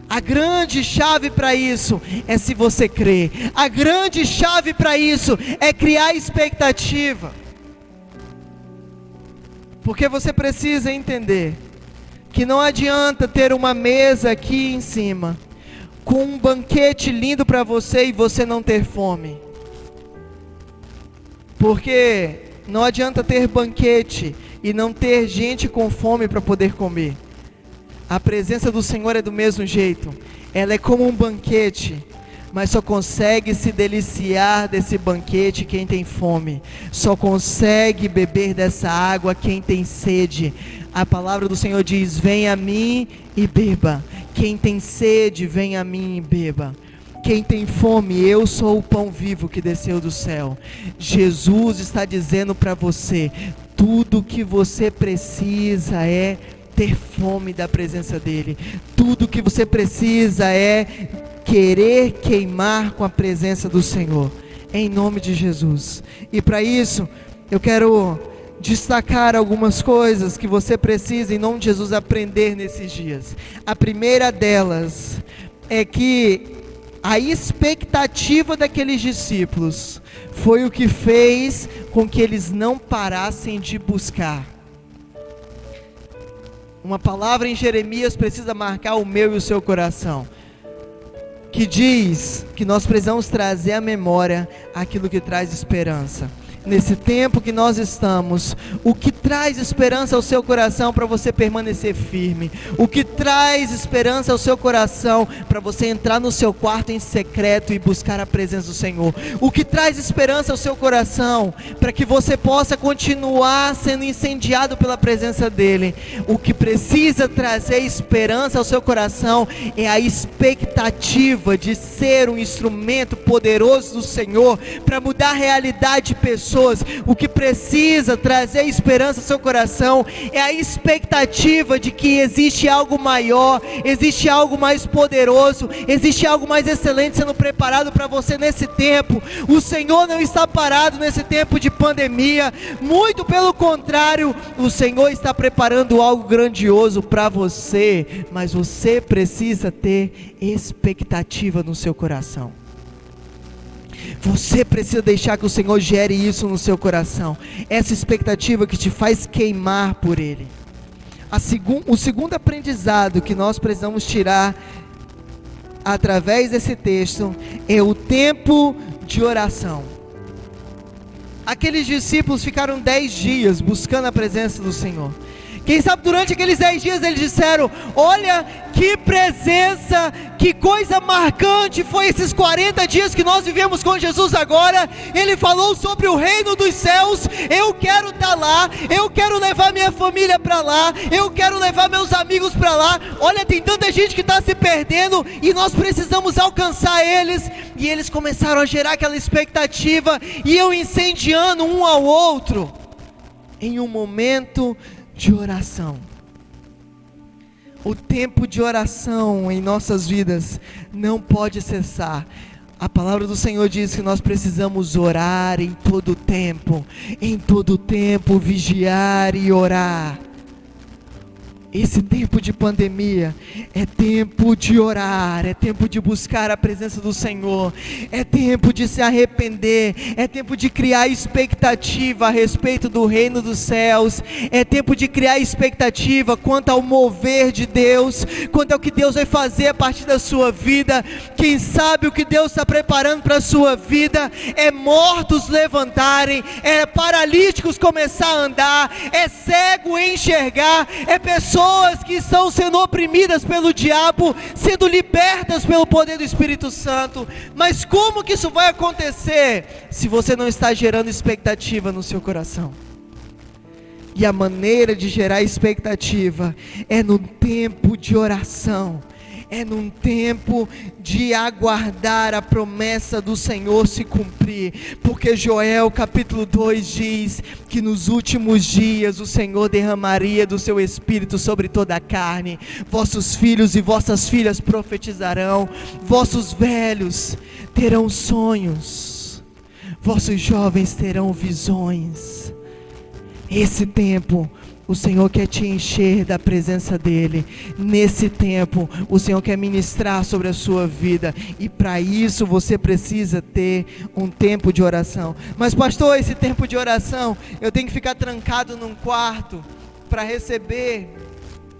A grande chave para isso é se você crer. A grande chave para isso é criar expectativa. Porque você precisa entender que não adianta ter uma mesa aqui em cima com um banquete lindo para você e você não ter fome. Porque não adianta ter banquete e não ter gente com fome para poder comer. A presença do Senhor é do mesmo jeito. Ela é como um banquete, mas só consegue se deliciar desse banquete quem tem fome. Só consegue beber dessa água quem tem sede. A palavra do Senhor diz: venha a mim e beba. Quem tem sede, venha a mim e beba. Quem tem fome, eu sou o pão vivo que desceu do céu. Jesus está dizendo para você: tudo que você precisa é ter fome da presença dEle. Tudo que você precisa é querer queimar com a presença do Senhor, em nome de Jesus. E para isso, eu quero destacar algumas coisas que você precisa, em nome de Jesus, aprender nesses dias. A primeira delas é que a expectativa daqueles discípulos foi o que fez com que eles não parassem de buscar. Uma palavra em Jeremias precisa marcar o meu e o seu coração, que diz que nós precisamos trazer à memória aquilo que traz esperança. Nesse tempo que nós estamos, o que traz esperança ao seu coração para você permanecer firme? O que traz esperança ao seu coração para você entrar no seu quarto em secreto e buscar a presença do Senhor? O que traz esperança ao seu coração para que você possa continuar sendo incendiado pela presença dEle? O que precisa trazer esperança ao seu coração é a expectativa de ser um instrumento poderoso do Senhor para mudar a realidade de pessoas. O que precisa trazer esperança ao seu coração é a expectativa de que existe algo maior, existe algo mais poderoso, existe algo mais excelente sendo preparado para você nesse tempo. O Senhor não está parado nesse tempo de pandemia, muito pelo contrário, o Senhor está preparando algo grandioso para você, mas você precisa ter expectativa no seu coração. Você precisa deixar que o Senhor gere isso no seu coração, essa expectativa que te faz queimar por Ele. O segundo aprendizado que nós precisamos tirar através desse texto é o tempo de oração. Aqueles discípulos ficaram 10 dias buscando a presença do Senhor. Quem sabe durante aqueles 10 dias eles disseram: olha que presença, que coisa marcante foi esses 40 dias que nós vivemos com Jesus agora. Ele falou sobre o reino dos céus, eu quero estar lá, eu quero levar minha família para lá, eu quero levar meus amigos para lá. Olha, tem tanta gente que está se perdendo e nós precisamos alcançar eles. E eles começaram a gerar aquela expectativa, e eu incendiando um ao outro em um momento de oração. O tempo de oração em nossas vidas não pode cessar. A palavra do Senhor diz que nós precisamos orar em todo tempo, vigiar e orar. Esse tempo de pandemia é tempo de orar, é tempo de buscar a presença do Senhor, é tempo de se arrepender, é tempo de criar expectativa a respeito do reino dos céus, é tempo de criar expectativa quanto ao mover de Deus, quanto ao que Deus vai fazer a partir da sua vida. Quem sabe o que Deus está preparando para a sua vida é mortos levantarem, é paralíticos começar a andar, é cego enxergar, é pessoas que estão sendo oprimidas pelo diabo, sendo libertas pelo poder do Espírito Santo. Mas como que isso vai acontecer se você não está gerando expectativa no seu coração? E a maneira de gerar expectativa é no tempo de oração, é num tempo de aguardar a promessa do Senhor se cumprir, porque Joel capítulo 2 diz que nos últimos dias o Senhor derramaria do seu Espírito sobre toda a carne. Vossos filhos e vossas filhas profetizarão, vossos velhos terão sonhos, vossos jovens terão visões. Esse tempo o Senhor quer te encher da presença dEle. Nesse tempo, o Senhor quer ministrar sobre a sua vida. E para isso você precisa ter um tempo de oração. Mas pastor, esse tempo de oração, eu tenho que ficar trancado num quarto para receber?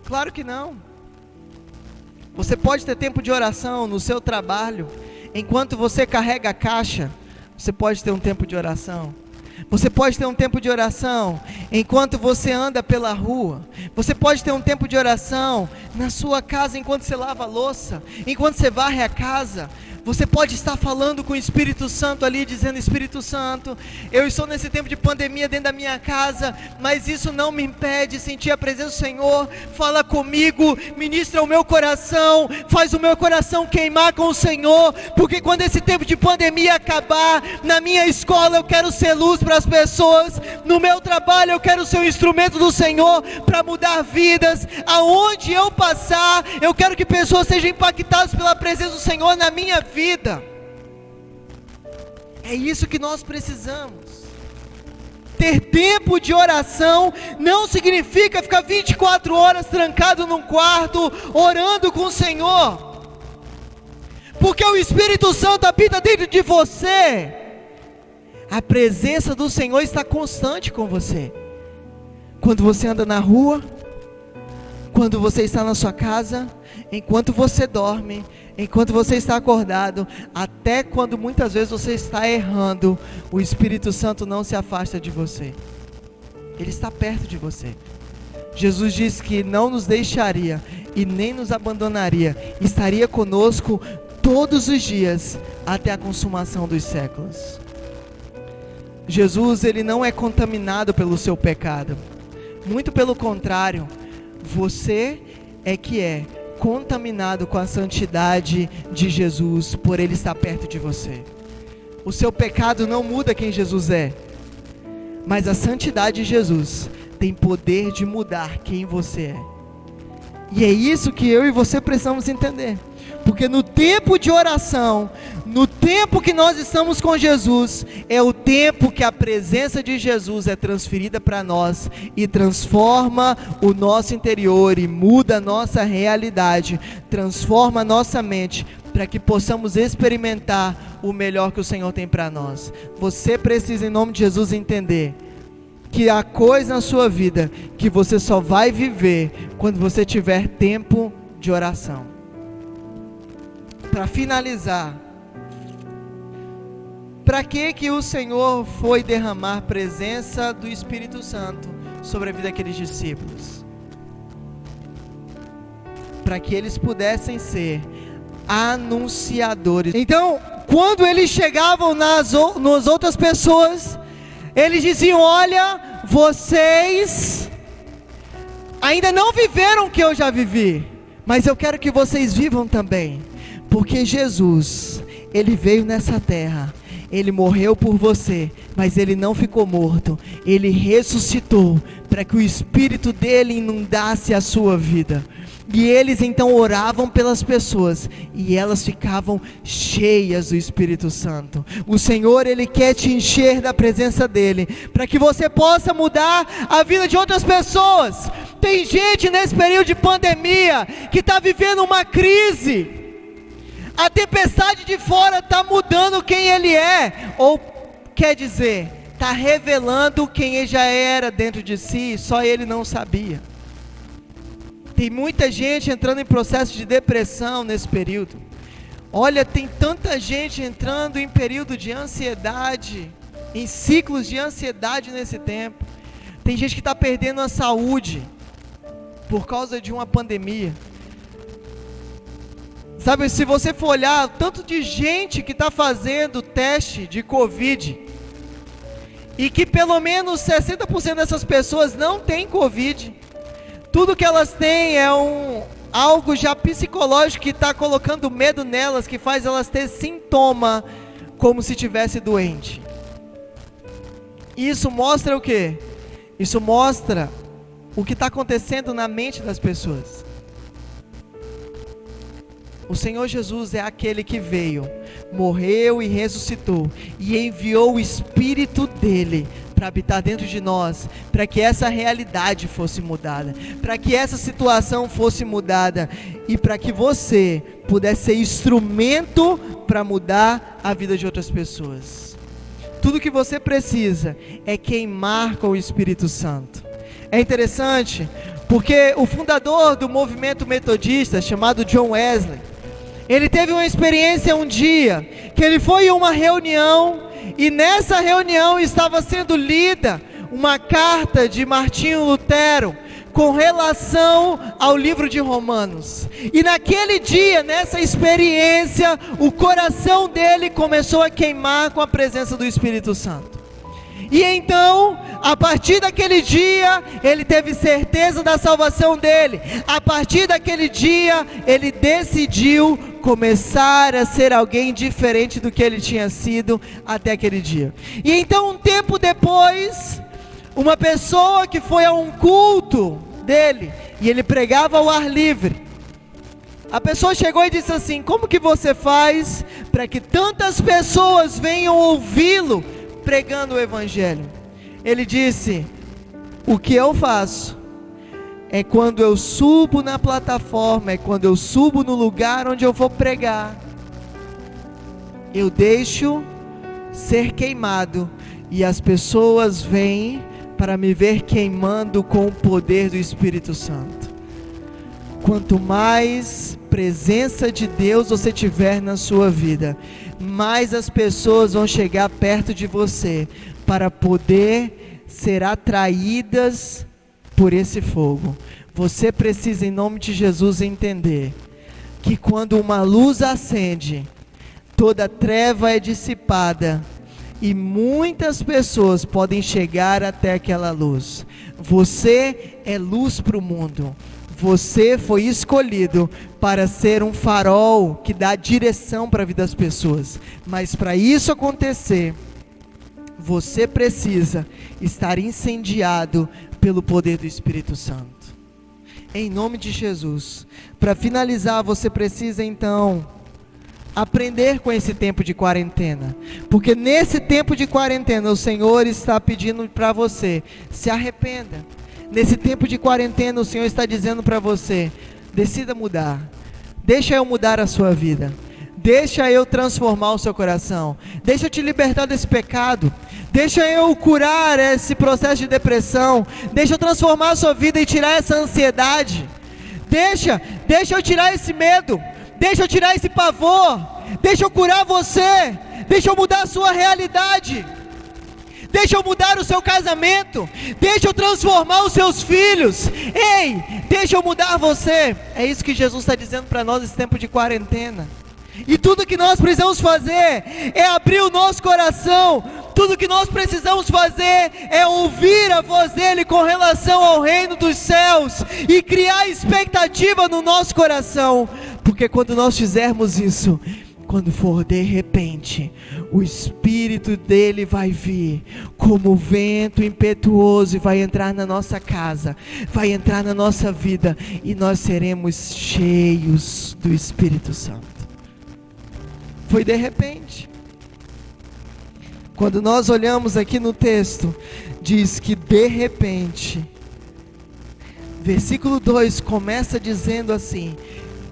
Claro que não. Você pode ter tempo de oração no seu trabalho. Enquanto você carrega a caixa, você pode ter um tempo de oração. Você pode ter um tempo de oração enquanto você anda pela rua. Você pode ter um tempo de oração na sua casa enquanto você lava a louça, enquanto você varre a casa. Você pode estar falando com o Espírito Santo ali, dizendo: Espírito Santo, eu estou nesse tempo de pandemia dentro da minha casa, mas isso não me impede de sentir a presença do Senhor. Fala comigo, ministra o meu coração, faz o meu coração queimar com o Senhor, porque quando esse tempo de pandemia acabar, na minha escola eu quero ser luz para as pessoas, no meu trabalho eu quero ser um instrumento do Senhor para mudar vidas. Aonde eu passar, eu quero que pessoas sejam impactadas pela presença do Senhor na minha vida. É isso que nós precisamos. Ter tempo de oração não significa ficar 24 horas trancado num quarto orando com o Senhor, porque o Espírito Santo habita dentro de você. A presença do Senhor está constante com você. Quando você anda na rua, quando você está na sua casa, enquanto você dorme, enquanto você está acordado, até quando muitas vezes você está errando, o Espírito Santo não se afasta de você. Ele está perto de você. Jesus disse que não nos deixaria e nem nos abandonaria, estaria conosco todos os dias até a consumação dos séculos. Jesus, ele não é contaminado pelo seu pecado. Muito pelo contrário, você é que é contaminado com a santidade de Jesus, por Ele estar perto de você. O seu pecado não muda quem Jesus é, mas a santidade de Jesus tem poder de mudar quem você é. E é isso que eu e você precisamos entender, porque no tempo de oração, no tempo que nós estamos com Jesus, é o tempo que a presença de Jesus é transferida para nós e transforma o nosso interior e muda a nossa realidade, transforma a nossa mente, para que possamos experimentar o melhor que o Senhor tem para nós. Você precisa, em nome de Jesus, entender que há coisa na sua vida que você só vai viver quando você tiver tempo de oração. Para finalizar, para que o Senhor foi derramar presença do Espírito Santo sobre a vida daqueles discípulos? para que eles pudessem ser anunciadores. Então, quando eles chegavam nas outras pessoas, eles diziam: olha, vocês ainda não viveram o que eu já vivi, mas eu quero que vocês vivam também, porque Jesus, ele veio nessa terra, ele morreu por você, mas ele não ficou morto, ele ressuscitou para que o Espírito dele inundasse a sua vida. E eles então oravam pelas pessoas e elas ficavam cheias do Espírito Santo. O Senhor, ele quer te encher da presença dele, para que você possa mudar a vida de outras pessoas. Tem gente nesse período de pandemia que está vivendo uma crise. A tempestade de fora está mudando quem ele é, ou quer dizer, está revelando quem ele já era dentro de si, só ele não sabia. Tem muita gente entrando em processo de depressão nesse período. Olha, tem tanta gente entrando em período de ansiedade, em ciclos de ansiedade nesse tempo. Tem gente que está perdendo a saúde por causa de uma pandemia. Sabe, se você for olhar o tanto de gente que está fazendo teste de Covid, e que pelo menos 60% dessas pessoas não tem Covid, tudo que elas têm é algo já psicológico que está colocando medo nelas, que faz elas ter sintoma como se estivesse doente. Isso mostra o quê? Isso mostra o que está acontecendo na mente das pessoas. O Senhor Jesus é aquele que veio, morreu e ressuscitou, e enviou o Espírito dele para habitar dentro de nós, para que essa realidade fosse mudada, para que essa situação fosse mudada, e para que você pudesse ser instrumento para mudar a vida de outras pessoas. Tudo que você precisa é queimar com o Espírito Santo. É interessante, porque o fundador do movimento metodista, chamado John Wesley, ele teve uma experiência um dia, que ele foi em uma reunião, e nessa reunião estava sendo lida uma carta de Martinho Lutero com relação ao livro de Romanos. E naquele dia, nessa experiência, o coração dele começou a queimar com a presença do Espírito Santo. E então, a partir daquele dia, ele teve certeza da salvação dele. A partir daquele dia, ele decidiu começar a ser alguém diferente do que ele tinha sido até aquele dia. E então, um tempo depois, uma pessoa que foi a um culto dele, e ele pregava ao ar livre, a pessoa chegou e disse assim: como que você faz para que tantas pessoas venham ouvi-lo pregando o Evangelho? Ele disse: o que eu faço é quando eu subo na plataforma, é quando eu subo no lugar onde eu vou pregar, eu deixo ser queimado, e as pessoas vêm para me ver queimando com o poder do Espírito Santo. Quanto mais presença de Deus você tiver na sua vida, mais as pessoas vão chegar perto de você para poder ser atraídas por esse fogo. Você precisa, em nome de Jesus, entender que quando uma luz acende, toda treva é dissipada, e muitas pessoas podem chegar até aquela luz. Você é luz para o mundo. Você foi escolhido para ser um farol que dá direção para a vida das pessoas. Mas para isso acontecer, você precisa estar incendiado pelo poder do Espírito Santo. Em nome de Jesus. Para finalizar, você precisa então aprender com esse tempo de quarentena. Porque nesse tempo de quarentena, o Senhor está pedindo para você: se arrependa. Nesse tempo de quarentena, o Senhor está dizendo para você: decida mudar. Deixa eu mudar a sua vida. Deixa eu transformar o seu coração. Deixa eu te libertar desse pecado. Deixa eu curar esse processo de depressão. Deixa eu transformar a sua vida e tirar essa ansiedade. Deixa eu tirar esse medo. Deixa eu tirar esse pavor. Deixa eu curar você. Deixa eu mudar a sua realidade. Deixa eu mudar o seu casamento. Deixa eu transformar os seus filhos. Ei, deixa eu mudar você. É isso que Jesus está dizendo para nós nesse tempo de quarentena. E tudo que nós precisamos fazer é abrir o nosso coração. Tudo que nós precisamos fazer é ouvir a voz dele com relação ao reino dos céus e criar expectativa no nosso coração. Porque quando nós fizermos isso, quando for de repente, o Espírito dele vai vir como vento impetuoso e vai entrar na nossa casa, vai entrar na nossa vida, e nós seremos cheios do Espírito Santo. Foi de repente. Quando nós olhamos aqui no texto, diz que de repente, versículo 2 começa dizendo assim: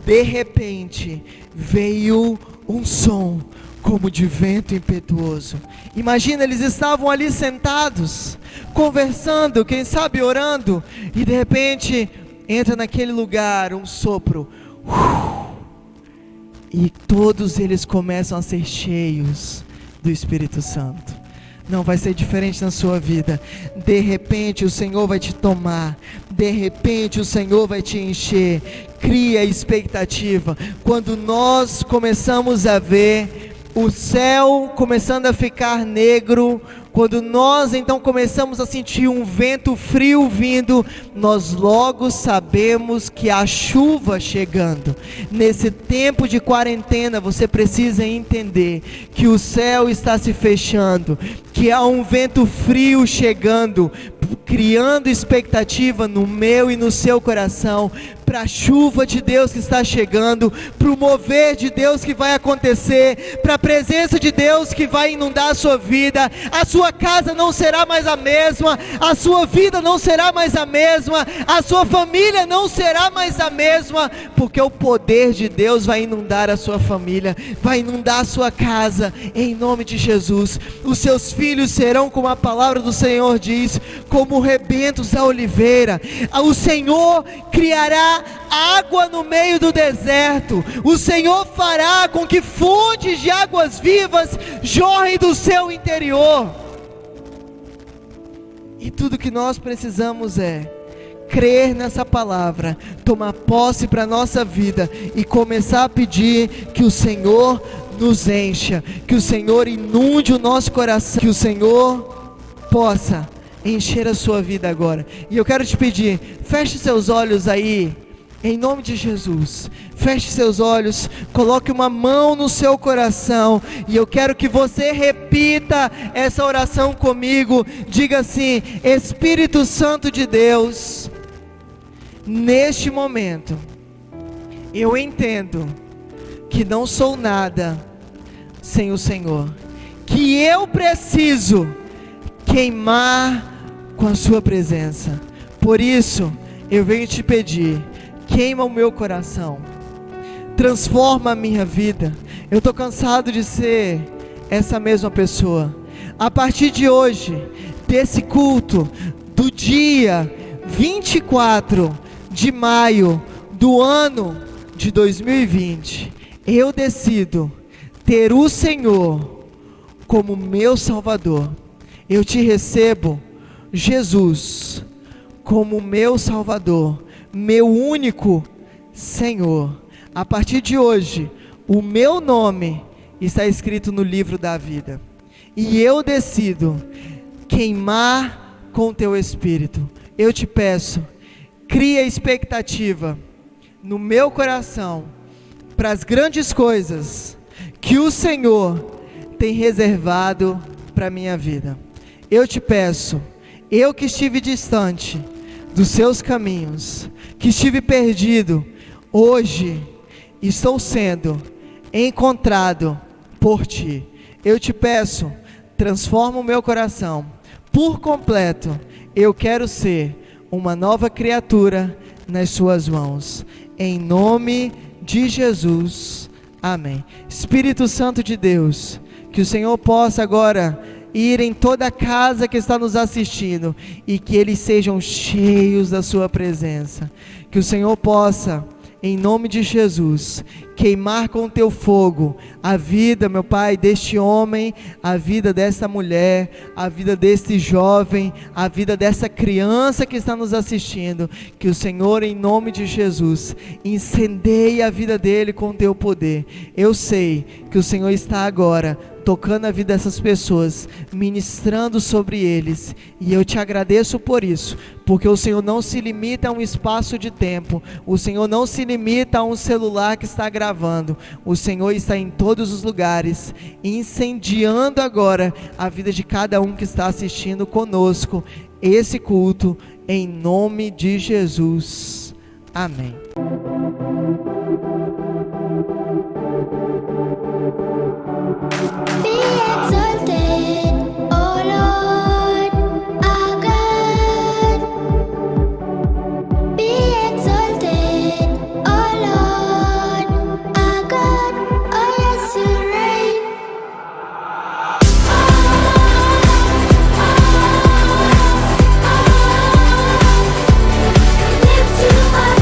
de repente veio um som como de vento impetuoso. Imagina, eles estavam ali sentados, conversando, quem sabe orando, e de repente entra naquele lugar um sopro, e todos eles começam a ser cheios do Espírito Santo. Não vai ser diferente na sua vida. De repente o Senhor vai te tomar. De repente o Senhor vai te encher. Cria expectativa. Quando nós começamos a ver o céu começando a ficar negro, quando nós então começamos a sentir um vento frio vindo, nós logo sabemos que há chuva chegando. Nesse tempo de quarentena, você precisa entender que o céu está se fechando, que há um vento frio chegando, criando expectativa no meu e no seu coração, para a chuva de Deus que está chegando, para o mover de Deus que vai acontecer, para a presença de Deus que vai inundar a sua vida. A sua casa não será mais a mesma, a sua vida não será mais a mesma, a sua família não será mais a mesma, porque o poder de Deus vai inundar a sua família, vai inundar a sua casa, em nome de Jesus. Os seus filhos serão, como a palavra do Senhor diz, como rebentos da oliveira. O Senhor criará água no meio do deserto. O Senhor fará com que fontes de águas vivas jorrem do seu interior. E tudo que nós precisamos é crer nessa palavra, tomar posse para a nossa vida e começar a pedir que o Senhor nos encha, que o Senhor inunde o nosso coração, que o Senhor possa encher a sua vida agora. E eu quero te pedir, feche seus olhos aí, em nome de Jesus. Feche seus olhos, coloque uma mão no seu coração, e eu quero que você repita essa oração comigo. Diga assim: Espírito Santo de Deus, neste momento, eu entendo que não sou nada sem o Senhor, que eu preciso queimar com a sua presença. Por isso, eu venho te pedir, queima o meu coração, transforma a minha vida. Eu estou cansado de ser essa mesma pessoa. A partir de hoje, desse culto, do dia 24 de maio do ano de 2020, eu decido ter o Senhor como meu Salvador. Eu te recebo, Jesus, como meu Salvador, meu único Senhor. A partir de hoje, o meu nome está escrito no livro da vida, e eu decido queimar com teu Espírito. Eu te peço, cria expectativa no meu coração para as grandes coisas que o Senhor tem reservado para a minha vida. Eu te peço, eu que estive distante dos seus caminhos, que estive perdido, hoje estou sendo encontrado por ti. Eu te peço, transforma o meu coração por completo. Eu quero ser uma nova criatura nas suas mãos, em nome de Jesus, amém. Espírito Santo de Deus, que o Senhor possa agora ir em toda a casa que está nos assistindo, e que eles sejam cheios da sua presença. Que o Senhor possa, em nome de Jesus, queimar com o teu fogo a vida, meu Pai, deste homem, a vida dessa mulher, a vida deste jovem, a vida dessa criança que está nos assistindo. Que o Senhor, em nome de Jesus, incendeie a vida dele com o teu poder. Eu sei que o Senhor está agora tocando a vida dessas pessoas, ministrando sobre eles, e eu te agradeço por isso, porque o Senhor não se limita a um espaço de tempo, o Senhor não se limita a um celular que está gravando, o Senhor está em todos os lugares, incendiando agora a vida de cada um que está assistindo conosco esse culto, em nome de Jesus, amém. Be exalted, O Lord, our God. Be exalted, O Lord, our God. Oh yes, you reign. Lift you up.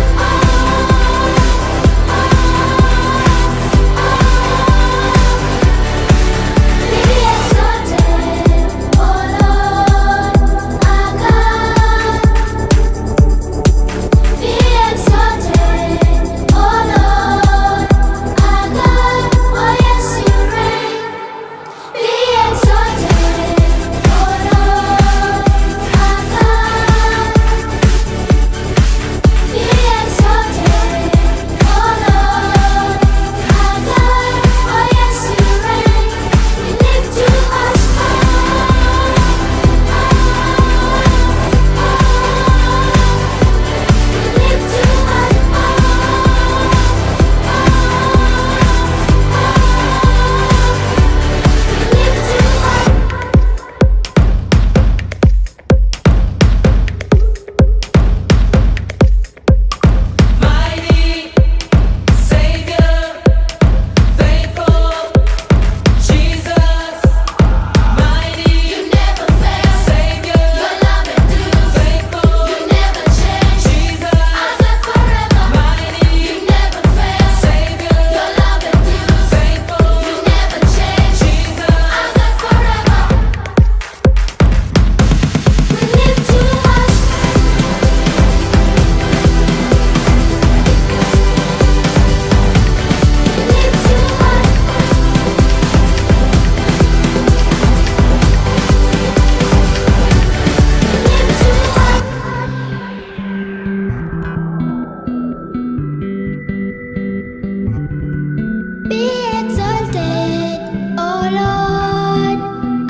Be exalted, O Lord,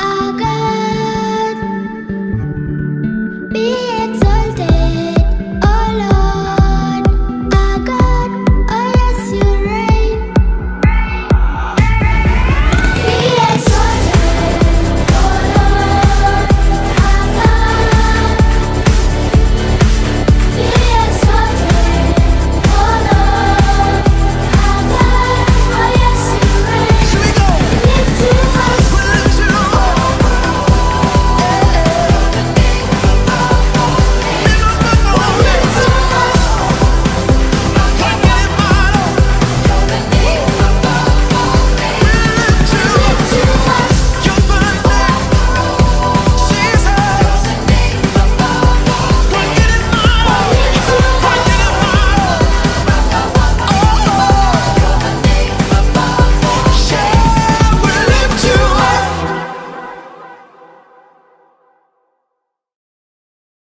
our God. Be